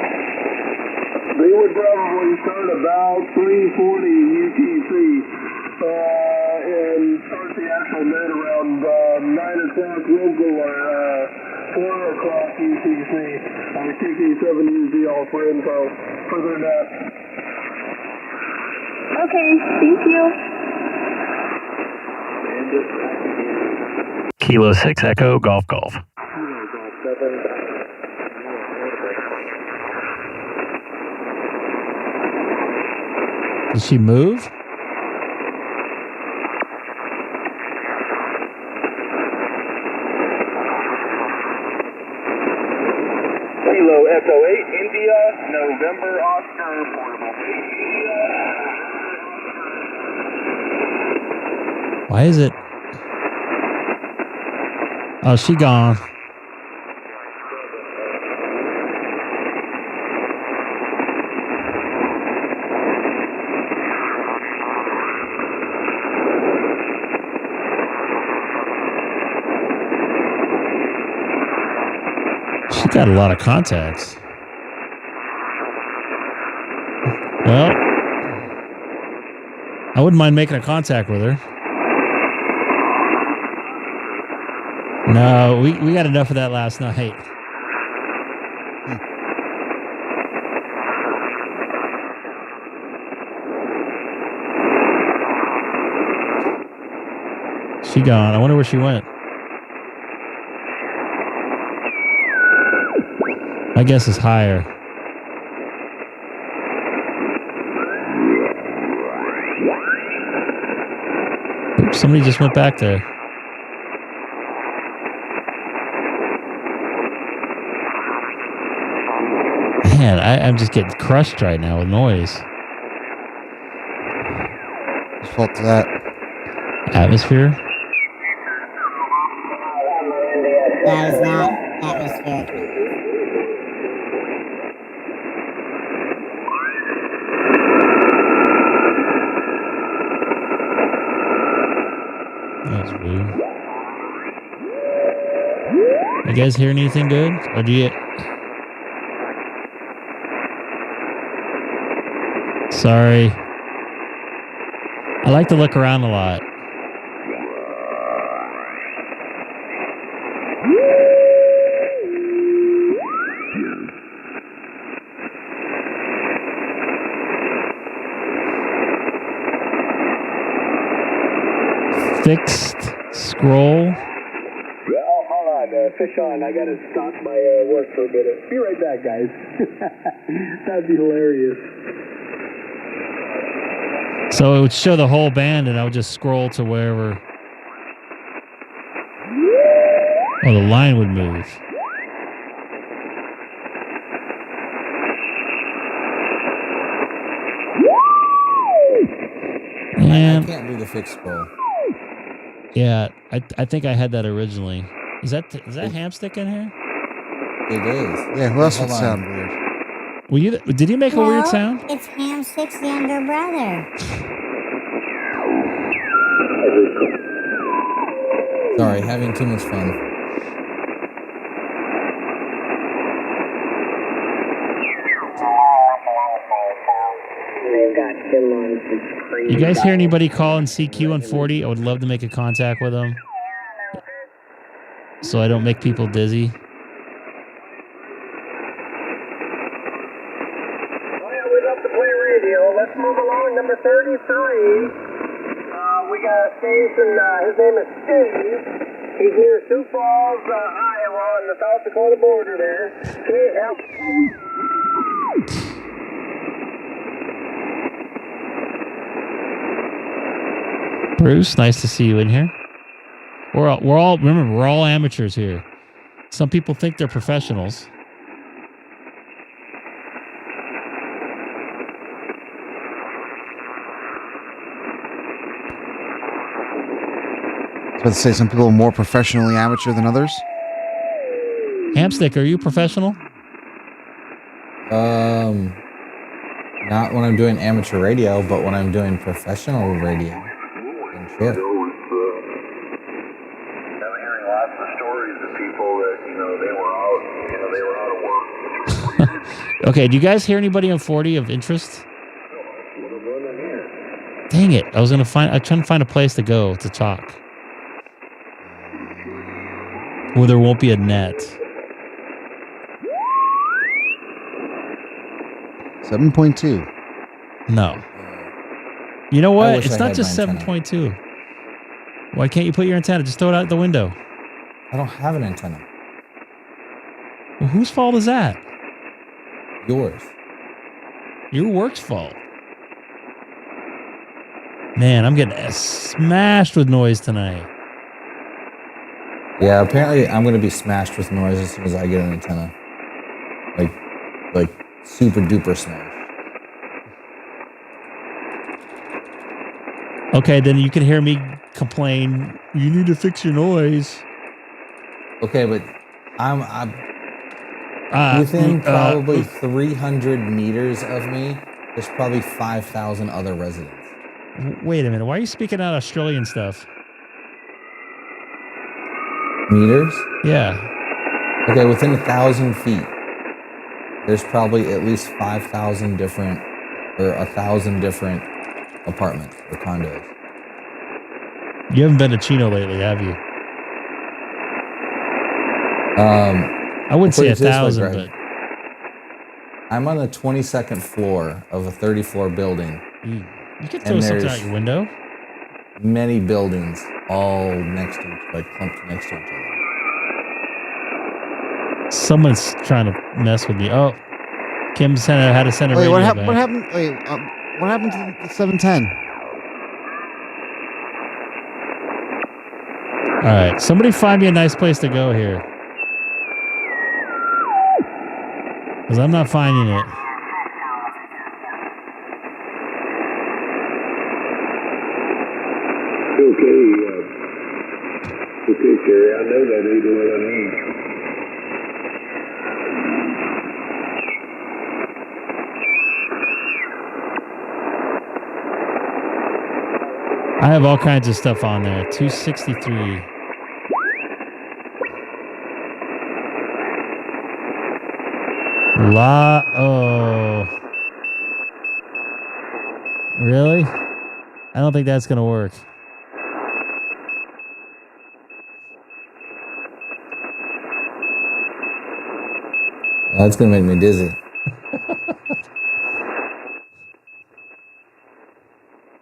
They would probably start about 3:40 UTC and start the actual net around 9 o'clock local or 4 o'clock UTC. K6EGG all for info for their net. Okay, thank you. Kilo 6 Echo Golf Golf. Did she move? Kilo Echo 8 India November Oscar portable. Why is it? Oh, she gone. She got a lot of contacts. Well, I wouldn't mind making a contact with her. No, we got enough of that last night. She gone. I wonder where she went. My guess is higher. Oops, somebody just went back there. Man, I'm just getting crushed right now with noise. Whose fault is that? Atmosphere? That is not atmospheric. That's weird. You guys hear anything good? Or do you... Sorry. I like to look around a lot. Fixed scroll. Hold on, fish on. I gotta stop my work for a minute. Be right back, guys. That'd be hilarious. So it would show the whole band, and I would just scroll to wherever. Oh, the line would move. I can't do the fixed scroll. Yeah, I think I had that originally. Is that Hamstick in here? It is. Yeah, who else would Hold sound on. weird? Did you make a weird sound? It's Ham 6's younger brother. Sorry, having too much fun. You guys hear anybody calling CQ140? I would love to make a contact with them, so I don't make people dizzy. Let's move along. Number 33. We got a station. His name is Steve. He's near Sioux Falls, Iowa, on the South Dakota border there. Bruce, nice to see you in here. We're all remember, we're all amateurs here. Some people think they're professionals. I was about to say some people are more professionally amateur than others. Hamstick, are you professional? Not when I'm doing amateur radio, but when I'm doing professional radio, then sure. I'm hearing lots of stories of people that, they were out of work. Okay, do you guys hear anybody on 40 of interest? Dang it. I'm trying to find a place to go to talk. Where there won't be a net. 7.2. No. You know what? wish It's I not had just my antenna. 7.2. Why can't you put your antenna? Just throw it out the window. I don't have an antenna. Well, whose fault is that? Yours. Your work's fault. Man, I'm getting smashed with noise tonight. Yeah, apparently I'm going to be smashed with noise as soon as I get an antenna. Like super duper smash. Okay, then you can hear me complain, you need to fix your noise. Okay, but I'm within probably 300 meters of me, there's probably 5,000 other residents. Wait a minute. Why are you speaking out Australian stuff? Meters? Yeah. Okay, within 1,000 feet, there's probably at least 5,000 different, or 1,000 different apartments or condos. You haven't been to Chino lately, have you? I wouldn't say put it this way, 1,000, Greg. but I'm on the 22nd floor of a 30-floor building. you can throw something out your window. Many buildings all next to clumped next to each other. Someone's trying to mess with me. Oh, Kim had to send a Wait, radio what happened? back. What happened? Wait, what happened to the 710? All right, somebody find me a nice place to go here. Because I'm not finding it. Okay, Terry, I know that ain't what I need. I have all kinds of stuff on there. 263. Oh. Really? I don't think that's going to work. That's going to make me dizzy.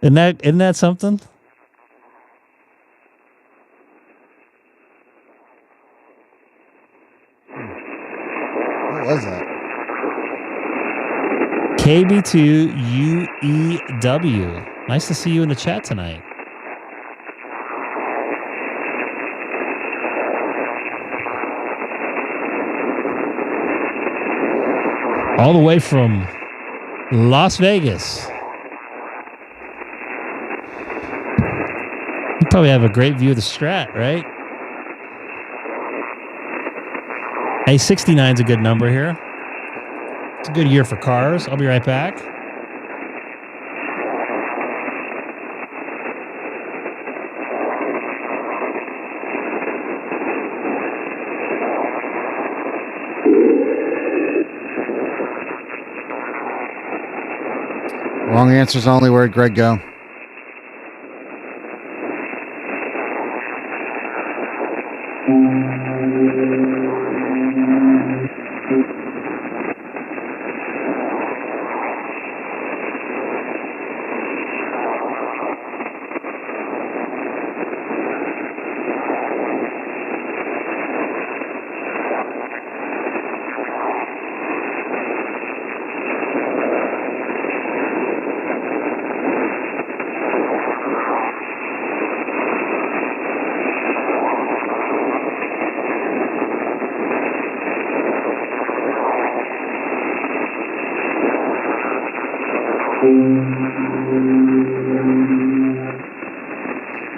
Isn't that something? What was that? KB2UEW. Nice to see you in the chat tonight. All the way from Las Vegas. You probably have a great view of the Strat, right? Hey, 69 is a good number here. It's a good year for cars. I'll be right back. Wrong answer's only where'd Greg go?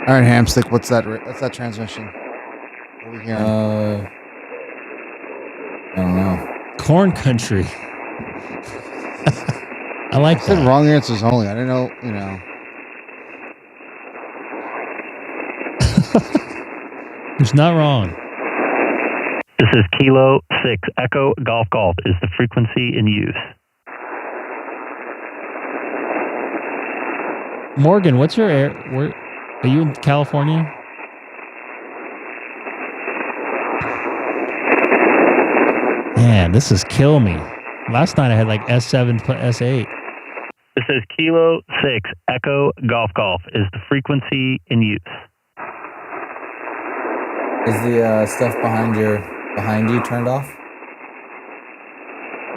All right, Hamstick, what's that transmission? What are we hearing? I don't know. Corn country. I like I said that. wrong answers only. I didn't know, you know. It's not wrong. This is Kilo 6 Echo Golf Golf is the frequency in use. Morgan, what's your air? Where are you in California? Man, this is kill me. Last night I had like S7 plus S8. This is Kilo 6 Echo Golf Golf is the frequency in use. Is the stuff behind you turned off?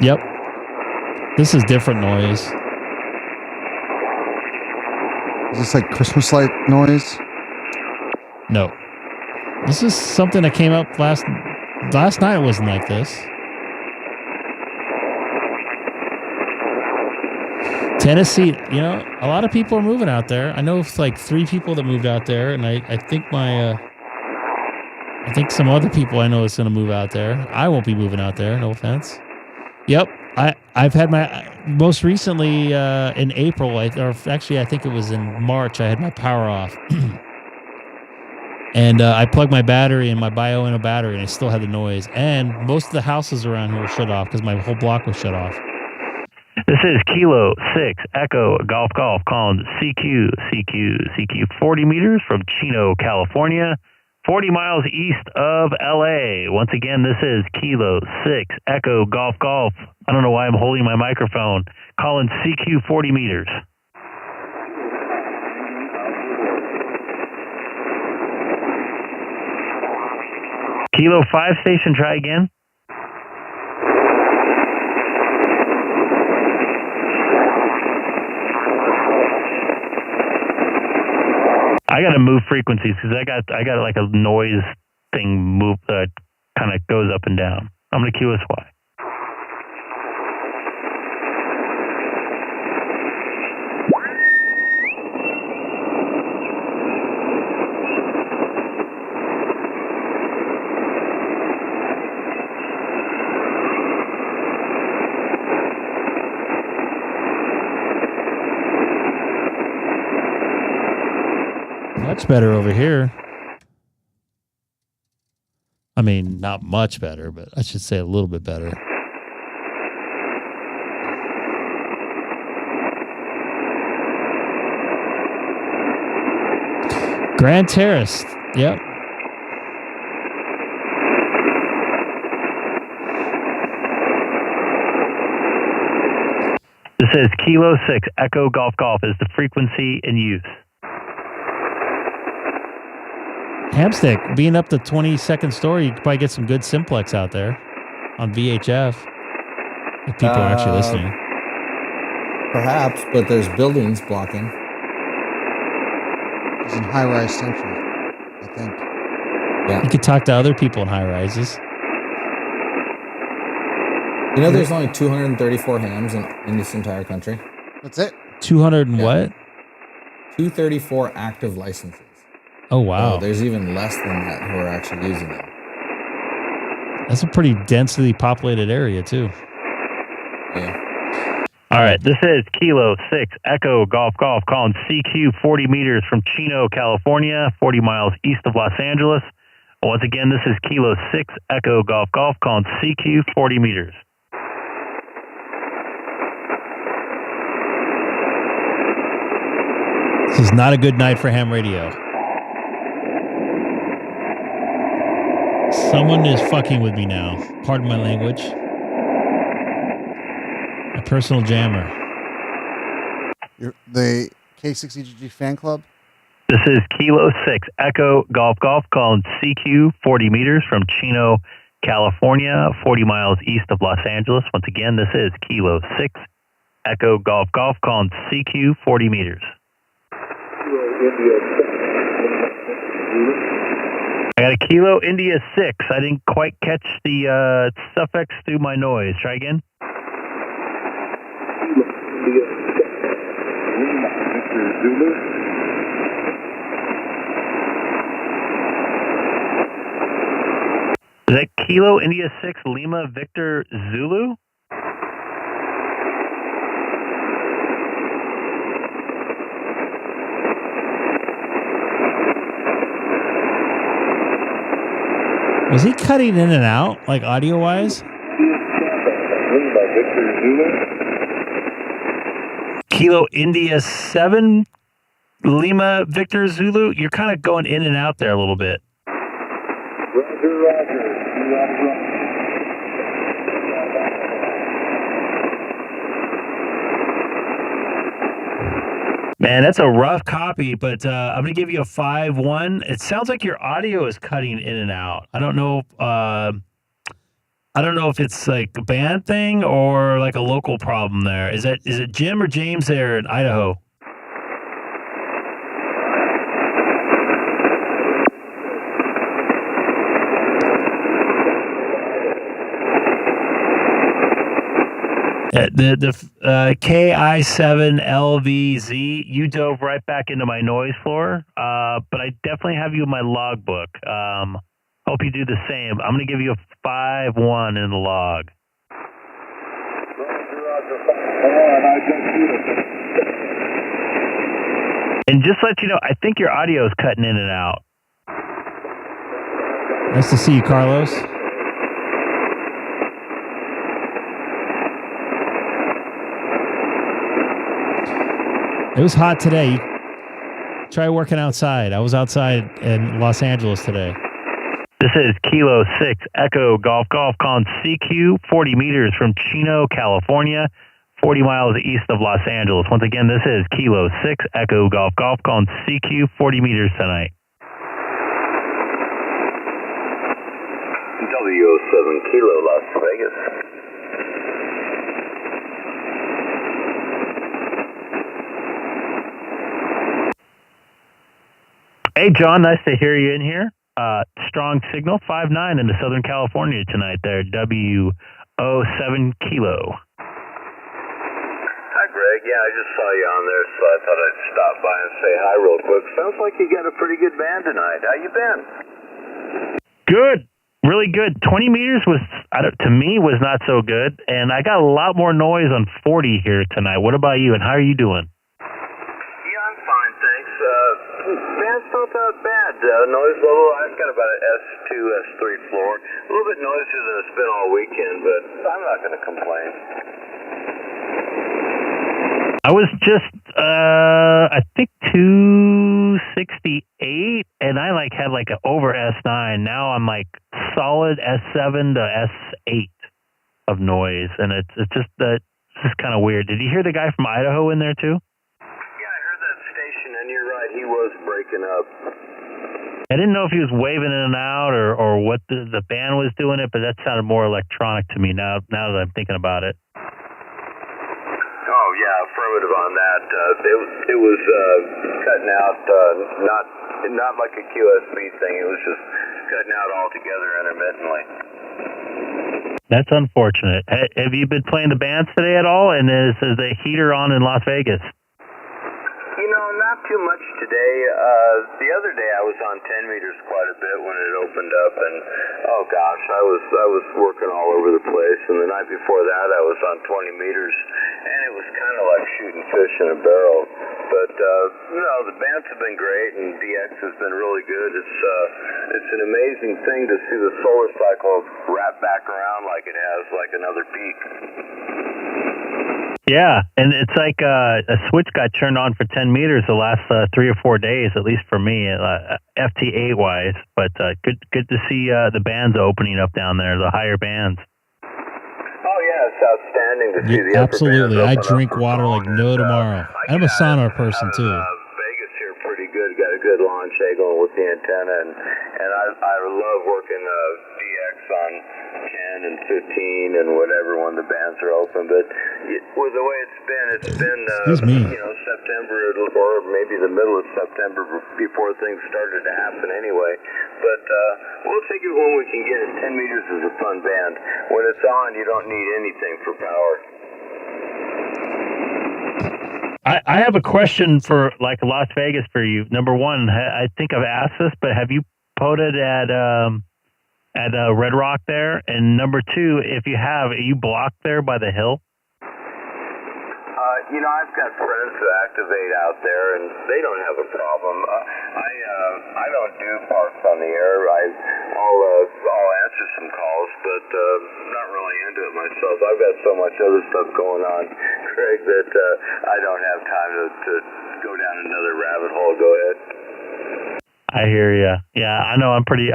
Yep. This is different noise. Is this like Christmas light noise? No. This is something that came up last night. It wasn't like this. Tennessee, you know, a lot of people are moving out there. I know it's like 3 people that moved out there, and I think I think some other people I know is going to move out there. I won't be moving out there. No offense. Yep. I've had my most recently in April, I think it was in March. I had my power off, and I plugged my battery in my Bioenno battery, and I still had the noise. And most of the houses around here were shut off because my whole block was shut off. This is Kilo 6 Echo Golf Golf calling CQ 40 meters from Chino, California, 40 miles east of LA. Once again, this is Kilo 6 Echo Golf Golf. I don't know why I'm holding my microphone. Calling CQ 40 meters. Kilo 5 station, try again. I got to move frequencies because I got like a noise thing move that kind of goes up and down. I'm going to QSY. Much better over here. I mean, not much better, but I should say a little bit better. Grand Terrace. Yep. This is Kilo 6 Echo Golf Golf is the frequency in use. Hamstick, being up the 22nd story, you could probably get some good simplex out there on VHF. If people are actually listening. Perhaps, but there's buildings blocking. It's in High Rise Central, I think. Yeah. You could talk to other people in high rises. You know, there's only 234 hams in this entire country. That's it? 200 and what? 234 active licenses. Oh, wow. So there's even less than that who are actually using them. That's a pretty densely populated area, too. Yeah. All right, this is Kilo 6 Echo Golf Golf calling CQ 40 meters from Chino, California, 40 miles east of Los Angeles. Once again, this is Kilo 6 Echo Golf Golf calling CQ 40 meters. This is not a good night for ham radio. Someone is fucking with me now. Pardon my language. A personal jammer. The K6EGG fan club? This is Kilo 6 Echo Golf Golf calling CQ 40 meters from Chino, California, 40 miles east of Los Angeles. Once again, this is Kilo 6 Echo Golf Golf calling CQ 40 meters. I got a Kilo India 6. I didn't quite catch the suffix through my noise. Try again. Zulu. Is that Kilo India 6 Lima Victor Zulu? Was he cutting in and out, like audio-wise? Lima Victor Zulu. Kilo India 7 Lima Victor Zulu? You're kind of going in and out there a little bit. Roger, Roger. Man, that's a rough copy, but I'm going to give you a 5-1. It sounds like your audio is cutting in and out. I don't know if it's like a band thing or like a local problem there. Is it Jim or James there in Idaho? The K6EGG, you dove right back into my noise floor, but I definitely have you in my logbook. Hope you do the same. I'm going to give you a 5-1 in the log. And just to let you know, I think your audio is cutting in and out. Nice to see you, Carlos. It was hot today. Try working outside. I was outside in Los Angeles today. This is Kilo 6 Echo Golf Golf calling CQ 40 meters from Chino, California, 40 miles east of Los Angeles. Once again, this is Kilo 6 Echo Golf Golf calling CQ 40 meters tonight. W07 Kilo Las Vegas. Hey, John, nice to hear you in here. Strong signal, 5-9 into Southern California tonight there, W07 Kilo. Hi, Greg. Yeah, I just saw you on there, so I thought I'd stop by and say hi real quick. Sounds like you got a pretty good band tonight. How you been? Good. Really good. 20 meters was, to me, was not so good, and I got a lot more noise on 40 here tonight. What about you, and how are you doing? Yeah, I'm fine, thanks. Band's not that bad. Noise level, I've got about an S2, S3 floor. A little bit noisier than it's been all weekend, but I'm not going to complain. I was just, I think 268, and I had an over S9. Now I'm solid S7 to S8 of noise, and it's just kind of weird. Did you hear the guy from Idaho in there too? And you're right, he was breaking up. I didn't know if he was waving in and out or what the band was doing it, but that sounded more electronic to me now that I'm thinking about it. Oh, yeah, affirmative on that. It was cutting out, not like a QSB thing. It was just cutting out altogether intermittently. That's unfortunate. Have you been playing the bands today at all? And is the heater on in Las Vegas? You know, not too much today. The other day I was on 10 meters quite a bit when it opened up, and oh gosh, I was working all over the place. And the night before that I was on 20 meters, and it was kind of like shooting fish in a barrel. But no, the bands have been great, and DX has been really good. It's an amazing thing to see the solar cycle wrap back around like it has, like another peak. Yeah, and it's like a switch got turned on for 10 meters the last 3 or 4 days, at least for me, FT8 wise. But good to see the bands opening up down there, the higher bands. Oh yeah, it's outstanding to see the upper absolutely. bands I open drink up for water like phone, no and, tomorrow. I'm a sonar person too. Vegas here pretty good. Got a good launch angle with the antenna, and I love working DX on 10 and 15 and whatever when the bands are open. But with the way it's been September or maybe the middle of September before things started to happen anyway. But we'll take it when we can get it. 10 meters is a fun band. When it's on, you don't need anything for power. I have a question for like Las Vegas for you. Number one, I think I've asked this, but have you POTA'd at Red Rock there? And number two, if you have, are you blocked there by the hill? I've got friends who activate out there, and they don't have a problem. I don't do parks on the air. I'll answer some calls, but I'm not really into it myself. I've got so much other stuff going on, Craig, that I don't have time to go down another rabbit hole. Go ahead. I hear you. Yeah, I know. I'm pretty.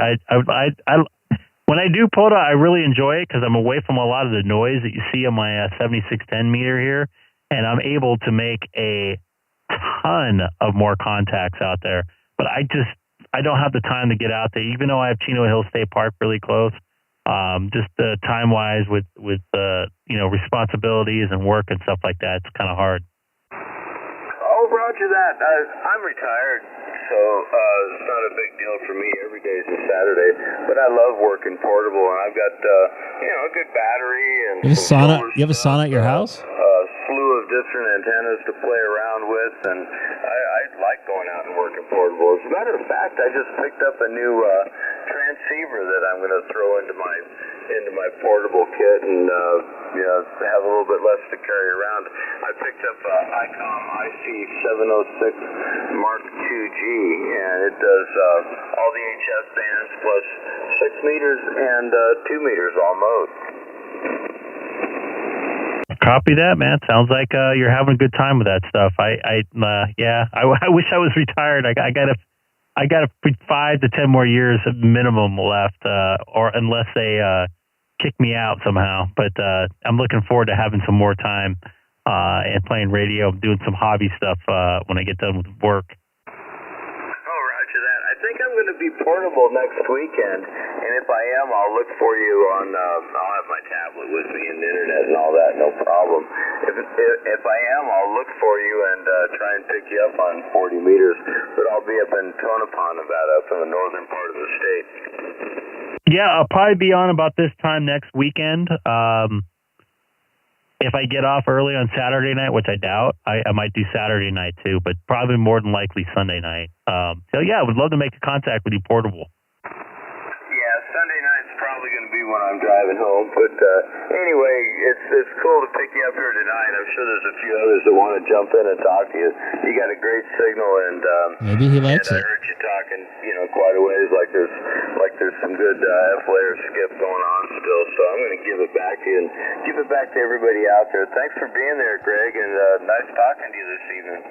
When I do POTA, I really enjoy it because I'm away from a lot of the noise that you see on my 7610 meter here. And I'm able to make a ton of more contacts out there. But I don't have the time to get out there, even though I have Chino Hill State Park really close. Just time-wise with responsibilities and work and stuff like that, it's kind of hard. Oh, roger that. I'm retired, so it's not a big deal for me. Every day is a Saturday. But I love working portable, and I've got a good battery and You have a sauna at your house? Slew of different antennas to play around with, and I like going out and working portable. As a matter of fact, I just picked up a new transceiver that I'm going to throw into my portable kit and have a little bit less to carry around. I picked up Icom IC-9700 Mark IIG, and it does all the HS bands plus 6 meters and 2 meters all mode. Copy that, man. Sounds like you're having a good time with that stuff. I wish I was retired. I got 5 to 10 more years minimum left, or unless they kick me out somehow. But I'm looking forward to having some more time and playing radio, doing some hobby stuff when I get done with work. Oh, roger that. I think I'm going to be portable next weekend, and if I am, I'll look for you on. I'll have my tablet with me and the internet and all that, no problem. If I am, I'll look for you and try and pick you up on 40 meters. But I'll be up in Tonopah, Nevada, up in the northern part of the state. Yeah, I'll probably be on about this time next weekend. If I get off early on Saturday night, which I doubt, I might do Saturday night too, but probably more than likely Sunday night. So yeah, I would love to make a contact with you portable. Yeah, Sunday night's probably going to be when I'm driving home, but anyway, it's cool to pick you up here tonight. I'm sure there's a few others that want to jump in and talk to you. You got a great signal, and maybe he likes it. I heard you talking, quite a ways, like there's some good F-layer skip going on still. So I'm going to give it back to you and give it back to everybody out there. Thanks for being there, Greg, and nice talking to you this evening.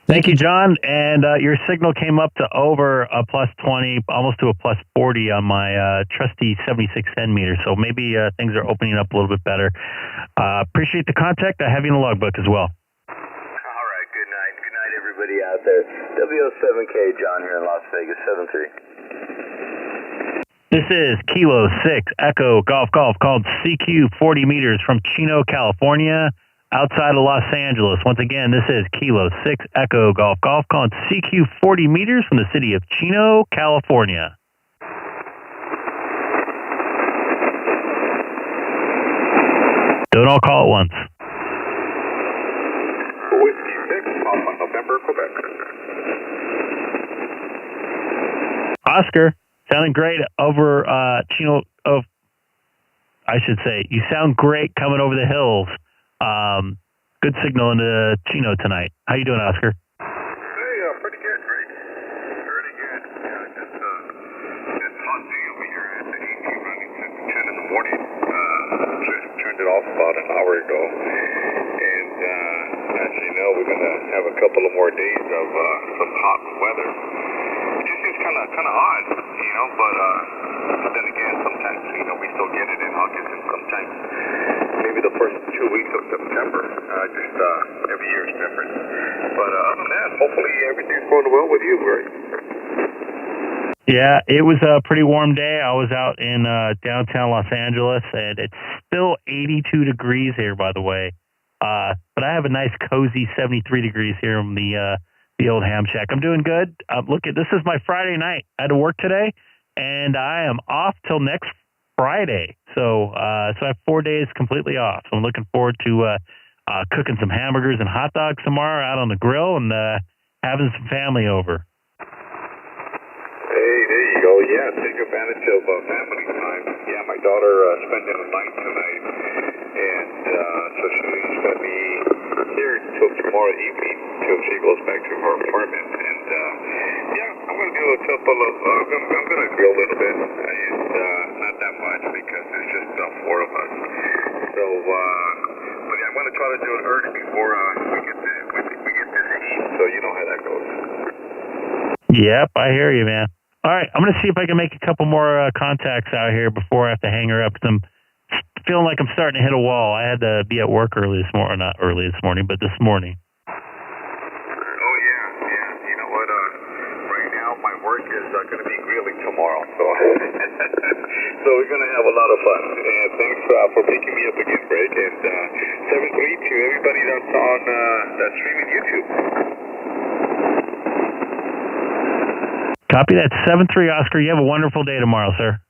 Thank you, John. And your signal came up to over a +20, almost to a +40 on my trusty 7610 meter. So maybe things are opening up a little bit better. Appreciate the contact. I have you in the logbook as well. All right. Good night. Good night, everybody out there. W07K, John here in Las Vegas, 73. This is Kilo 6 Echo Golf called CQ 40 meters from Chino, California, outside of Los Angeles. Once again, this is Kilo 6 Echo Golf calling CQ 40 meters from the city of Chino, California. Don't all call at once. Whiskey 6, Alpha November, Quebec. Oscar, sounding great over Chino. I should say, you sound great coming over the hills. Good signal into Chino tonight. How you doing, Oscar? Hey, pretty good, Greg. Pretty good. Yeah, just hot day over here at the AC running since 10 in the morning. Just turned it off about an hour ago. And as you know, we're going to have a couple of more days of some hot weather. It just seems kind of odd, but then again, sometimes, we still get it in August and sometimes maybe the first 2 weeks of September. Just every year is different. But other than that, hopefully everything's going well with you, Greg. Yeah, it was a pretty warm day. I was out in downtown Los Angeles, and it's still 82 degrees here, by the way. But I have a nice cozy 73 degrees here in the old ham shack. I'm doing good. Look, this is my Friday night. I had to work today, and I am off till next Friday. So I have 4 days completely off. So I'm looking forward to cooking some hamburgers and hot dogs tomorrow out on the grill and having some family over. Hey, there you go. Yeah, take advantage of family time. Yeah, my daughter spending the night tonight, and so she's going to be here until tomorrow evening until she goes back to her apartment. And yeah, I'm going to do a couple of. I'm going to grill a little bit, and not that much because there's just four of us. So, but yeah, I'm going to try to do it early before we get this heat. So you know how that goes. Yep, I hear you, man. All right, I'm going to see if I can make a couple more contacts out here before I have to hang her up. 'Cause I'm feeling like I'm starting to hit a wall. I had to be at work early this morning, not early this morning, but this morning. Oh, yeah. You know what? Right now, my work is going to be grilling tomorrow. So, so we're going to have a lot of fun. And thanks for picking me up again, Greg. And 732, everybody that's on that streaming YouTube. Copy that. 7-3, Oscar. You have a wonderful day tomorrow, sir.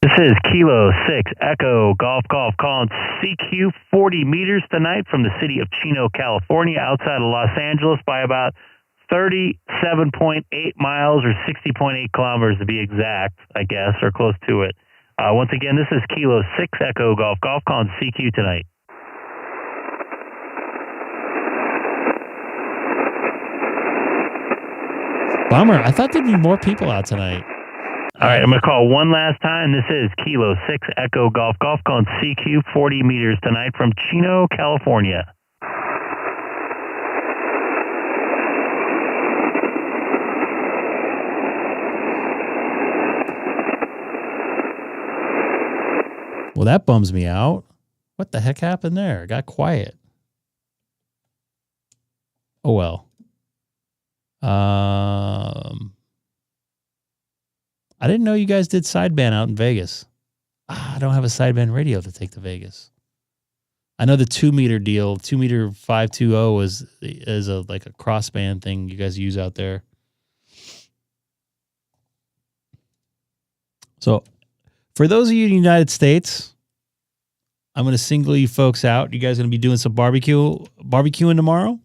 This is Kilo 6 Echo Golf calling CQ 40 meters tonight from the city of Chino, California, outside of Los Angeles by about 37.8 miles or 60.8 kilometers to be exact, I guess, or close to it. Once again, this is Kilo 6 Echo Golf calling CQ tonight. Bummer. I thought there'd be more people out tonight. All right, I'm going to call one last time. This is Kilo 6 Echo Golf calling CQ 40 meters tonight from Chino, California. Well, that bums me out. What the heck happened there? It got quiet. Oh, well. I didn't know you guys did sideband out in Vegas. I don't have a sideband radio to take to Vegas. I know the 2 meter deal, 2 meter 520 is like a crossband thing you guys use out there. So for those of you in the United States, I'm going to single you folks out. You guys are going to be doing some barbecuing tomorrow.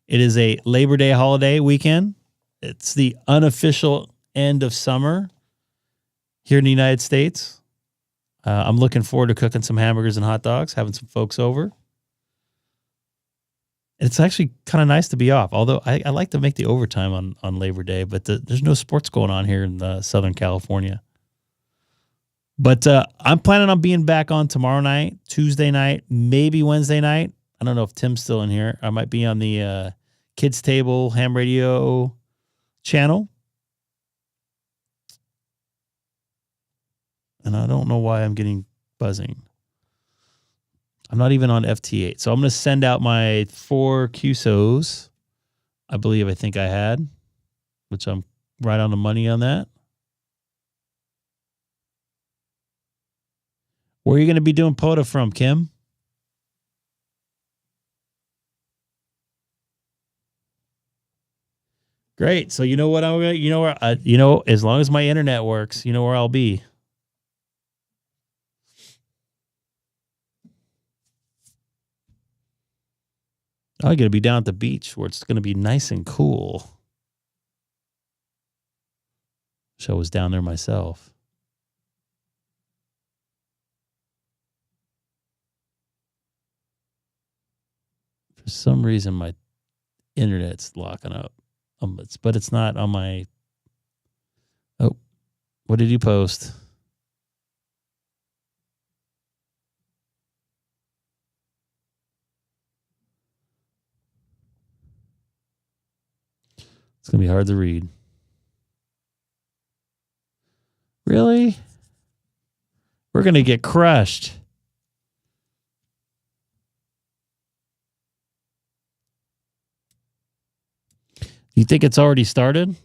It is a Labor Day holiday weekend. It's the unofficial end of summer here in the United States. I'm looking forward to cooking some hamburgers and hot dogs, having some folks over. It's actually kind of nice to be off, although I like to make the overtime on Labor Day, but there's no sports going on here in Southern California. But I'm planning on being back on tomorrow night, Tuesday night, maybe Wednesday night. I don't know if Tim's still in here. I might be on the Kids Table Ham Radio channel. And I don't know why I'm getting buzzing. I'm not even on FT8. So I'm going to send out my 4 QSOs. I think I had, which I'm right on the money on that. Where are you going to be doing POTA from, Kim? Great. So you know what I'm going to, as long as my internet works, you know where I'll be. I'm going to be down at the beach where it's going to be nice and cool. So I was down there myself. For some reason, my internet's locking up. But it's not on my... Oh, what did you post? It's going to be hard to read. Really? We're going to get crushed. You think it's already started?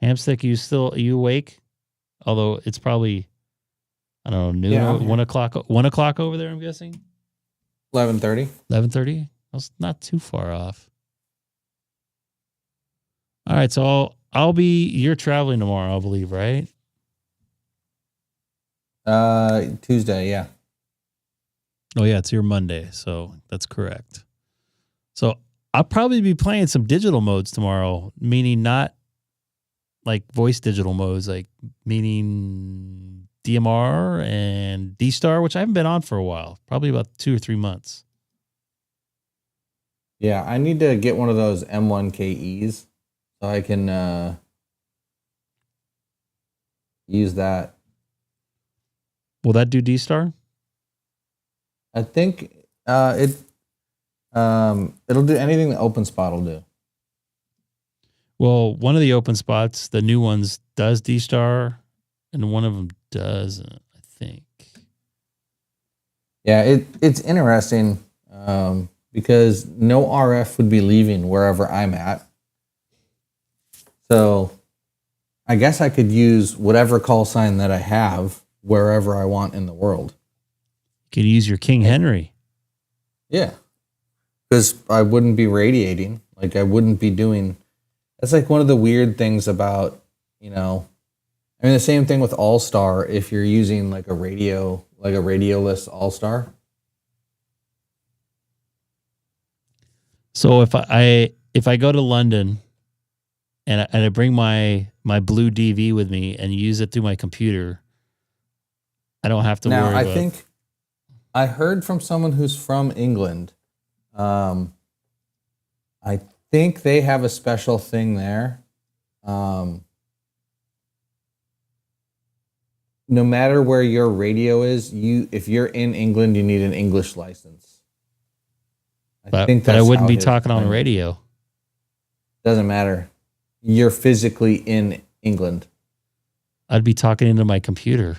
Hamstick, are you awake? Although it's probably, I don't know, noon, Yeah, 1 o'clock over there, I'm guessing. 11:30. 11:30? That's not too far off. All right, so You're traveling tomorrow, I believe, right? Tuesday, yeah. Oh yeah, it's your Monday, so that's correct. So I'll probably be playing some digital modes tomorrow, meaning not like voice digital modes, like meaning DMR and DStar, which I haven't been on for a while, probably about 2 or 3 months. Yeah, I need to get one of those M1KEs so I can use that. Will that do DStar? I think it'll do anything that Openspot will do. Well, one of the open spots, the new ones, does DStar, and one of them doesn't, I think. Yeah, it's interesting because no RF would be leaving wherever I'm at. So I guess I could use whatever call sign that I have wherever I want in the world. You can use your King Henry. Yeah. Because I wouldn't be radiating. Like I wouldn't be doing... That's like one of the weird things about, I mean, the same thing with Allstar. If you're using like a radio, like a radioless Allstar. So if I go to London and I bring my blue DV with me and use it through my computer, I don't have to worry about... Now, I think I heard from someone who's from England. I think they have a special thing there. No matter where your radio is, if you're in England, you need an English license. But I wouldn't be talking on the radio. Doesn't matter. You're physically in England. I'd be talking into my computer.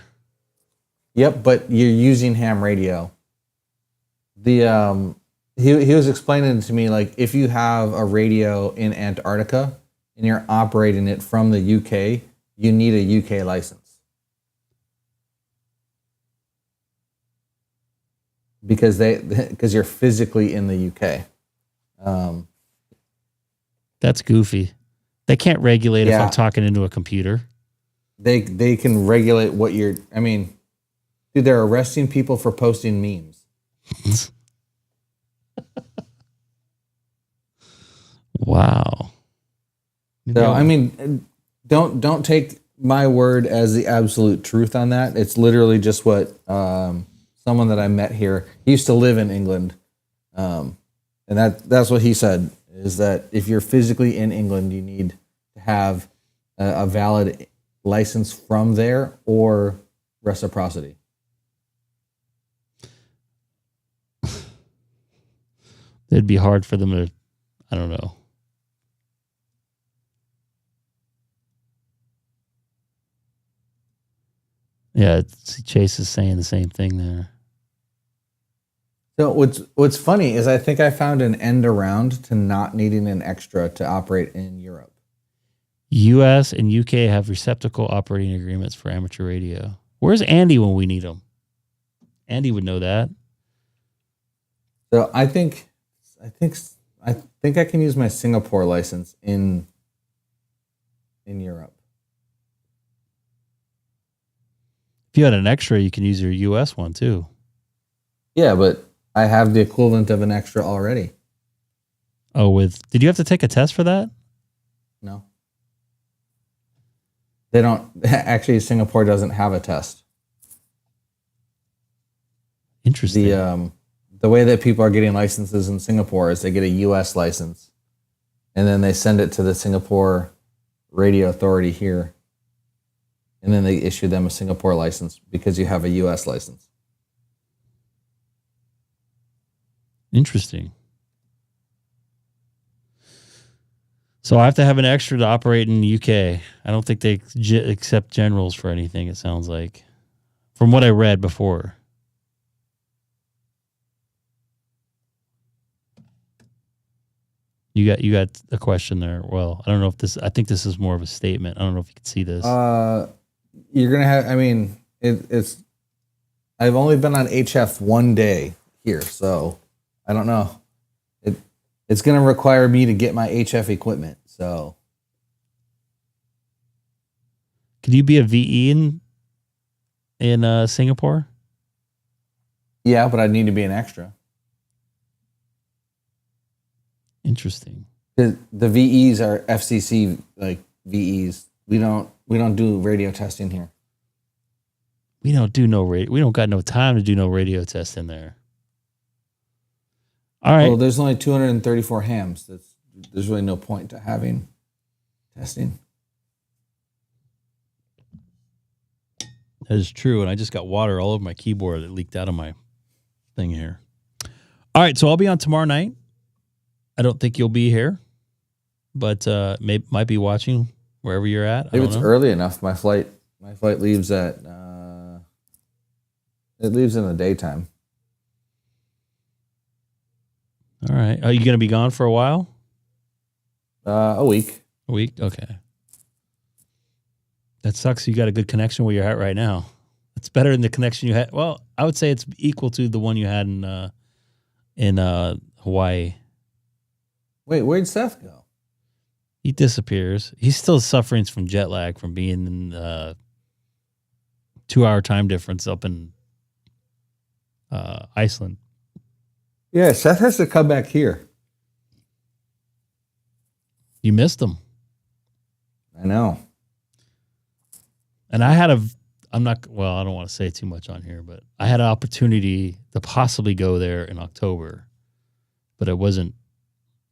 Yep, but you're using ham radio. He was explaining to me, like, if you have a radio in Antarctica and you're operating it from the UK, you need a UK license. Because you're physically in the UK. That's goofy. They can't regulate if I'm talking into a computer. They can regulate what you're... I mean, dude, they're arresting people for posting memes. Wow. So I mean, don't take my word as the absolute truth on that. It's literally just what someone that I met here. He used to live in England, and that's what he said, is that if you're physically in England, you need to have a valid license from there or reciprocity. It'd be hard for them to, I don't know. Yeah, Chase is saying the same thing there. So what's funny is I think I found an end around to not needing an extra to operate in Europe. U.S. and U.K. have receptacle operating agreements for amateur radio. Where's Andy when we need him? Andy would know that. So I think I can use my Singapore license in Europe. If you had an extra, you can use your U.S. one too. Yeah, but I have the equivalent of an extra already. Oh, did you have to take a test for that? No. They don't. Actually, Singapore doesn't have a test. Interesting. The way that people are getting licenses in Singapore is they get a U.S. license, and then they send it to the Singapore Radio Authority here, and then they issue them a Singapore license because you have a U.S. license. Interesting. So I have to have an extra to operate in the UK. I don't think they accept generals for anything, it sounds like, from what I read before. You got a question there. Well, I don't know if I think this is more of a statement. I don't know if you can see this. You're going to have, I mean, it's, I've only been on HF one day here, so I don't know. It's going to require me to get my HF equipment, so. Could you be a VE in Singapore? Yeah, but I'd need to be an extra. Interesting. The VEs are FCC like VEs. We don't do radio testing here. We don't do no radio. We don't got no time to do no radio testing there. All right. Well, there's only 234 hams. There's really no point to having testing. That is true, and I just got water all over my keyboard that leaked out of my thing here. All right, so I'll be on tomorrow night. I don't think you'll be here, but might be watching wherever you're at. If it's early enough, my flight leaves at it leaves in the daytime. All right, are you going to be gone for a while? A week. A week, okay. That sucks. You got a good connection where you're at right now. It's better than the connection you had. Well, I would say it's equal to the one you had in Hawaii. Wait, where'd Seth go? He disappears. He's still suffering from jet lag from being in 2-hour time difference up in Iceland. Yeah, Seth has to come back here. You missed him. I know. And I had I don't want to say too much on here, but I had an opportunity to possibly go there in October, but it wasn't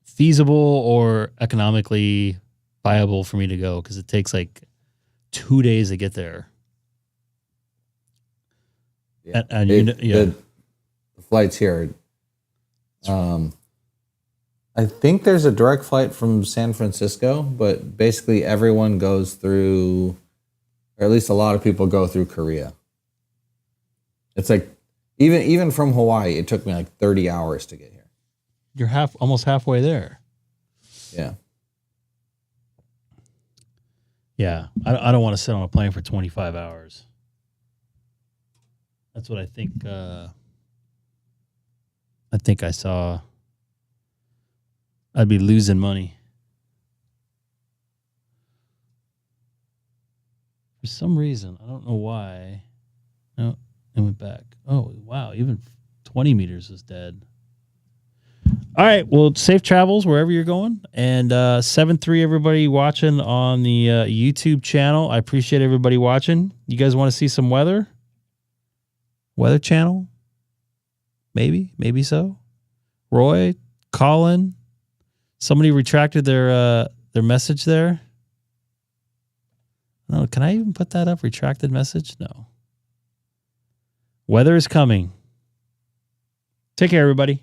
feasible or economically viable for me to go because it takes like 2 days to get there. Yeah. And the flights here. I think there's a direct flight from San Francisco, but basically everyone goes through, or at least a lot of people go through Korea. It's like even from Hawaii, it took me like 30 hours to get here. You're almost halfway there. Yeah. Yeah. I don't want to sit on a plane for 25 hours. That's what I think. I think I saw. I'd be losing money. For some reason, I don't know why. No, it went back. Oh, wow. Even 20 meters is dead. All right. Well, safe travels wherever you're going. And 7-3, everybody watching on the YouTube channel. I appreciate everybody watching. You guys want to see some weather? Weather channel? Maybe so. Roy, Colin, somebody retracted their message there. No, can I even put that up? Retracted message? No. Weather is coming. Take care, everybody.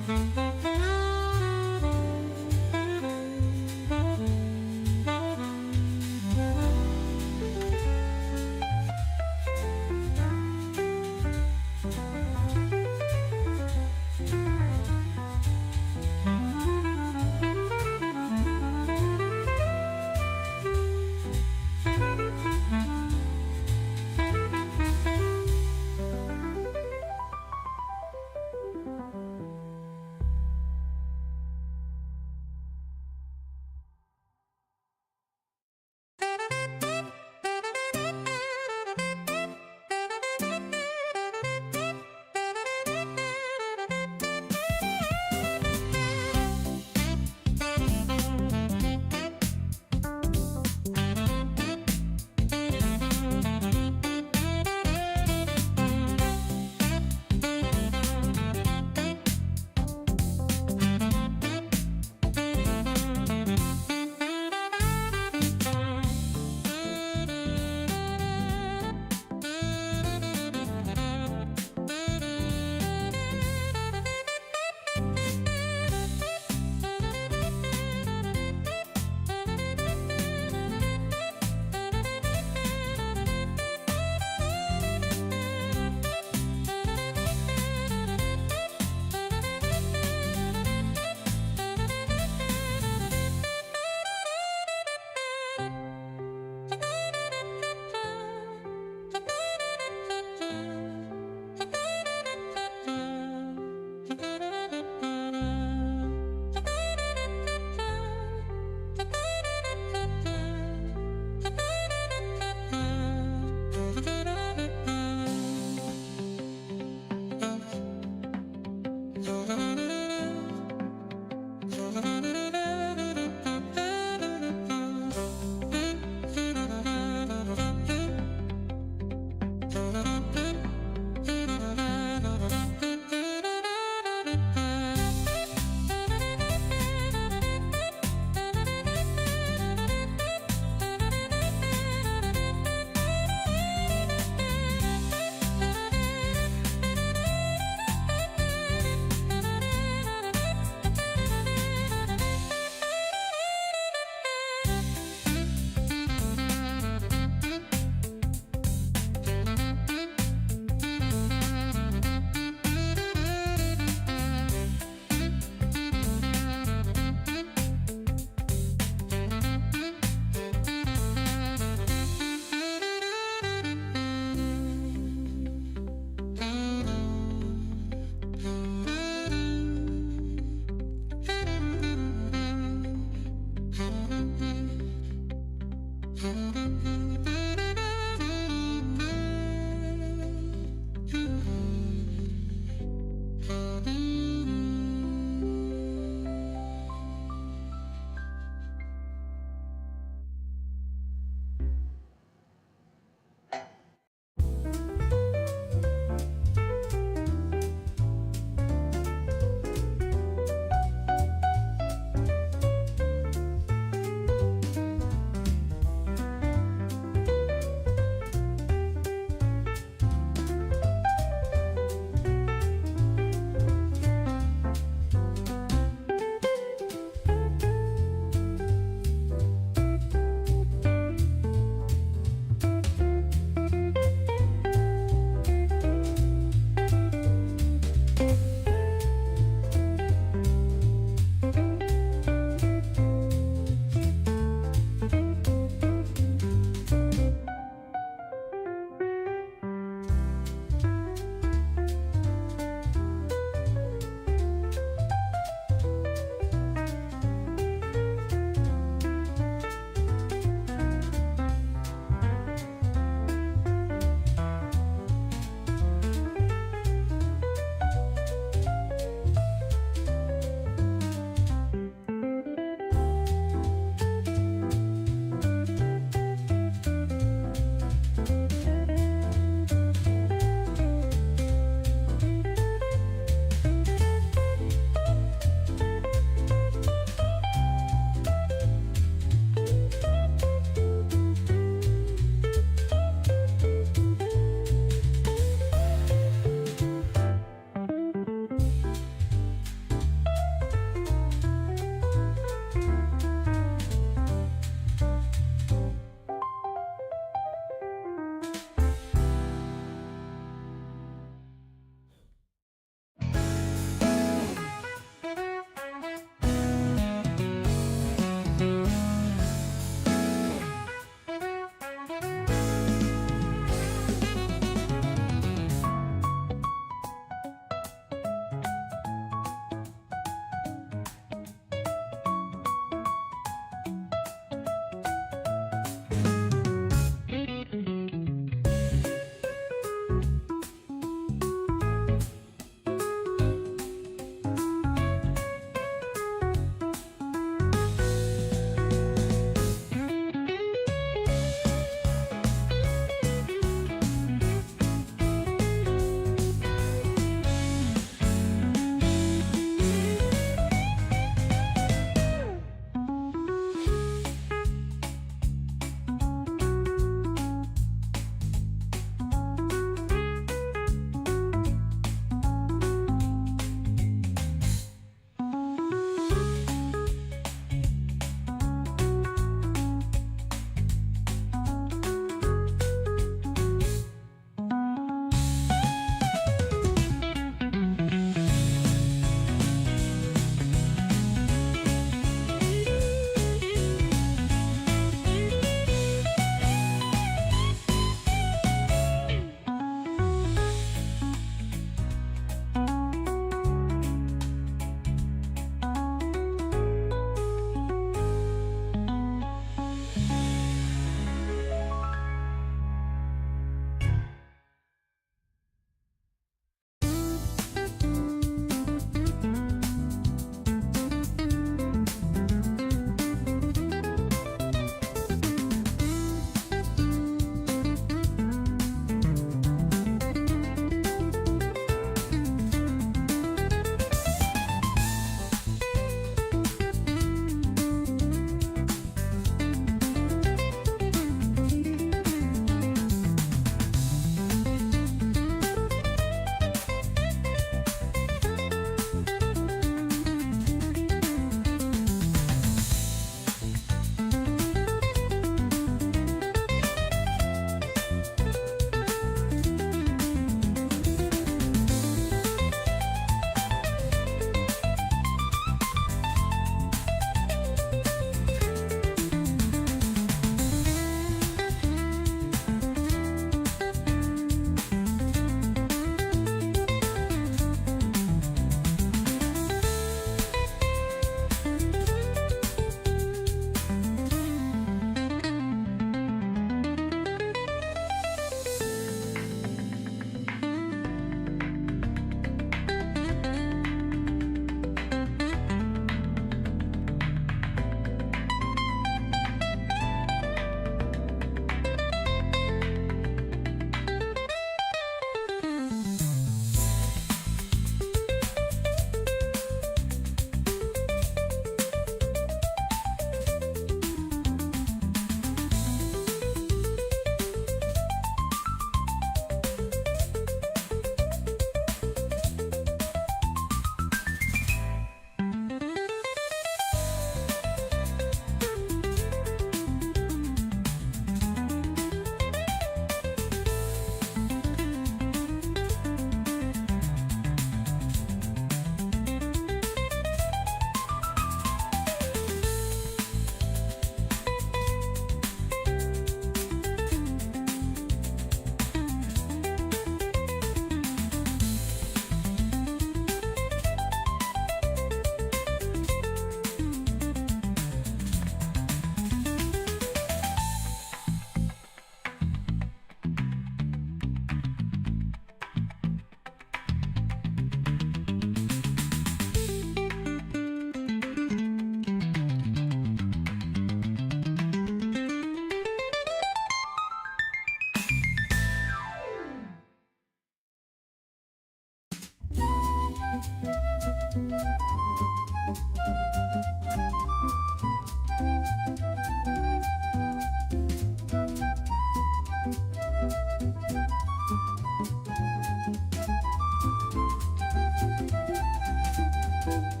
Bye.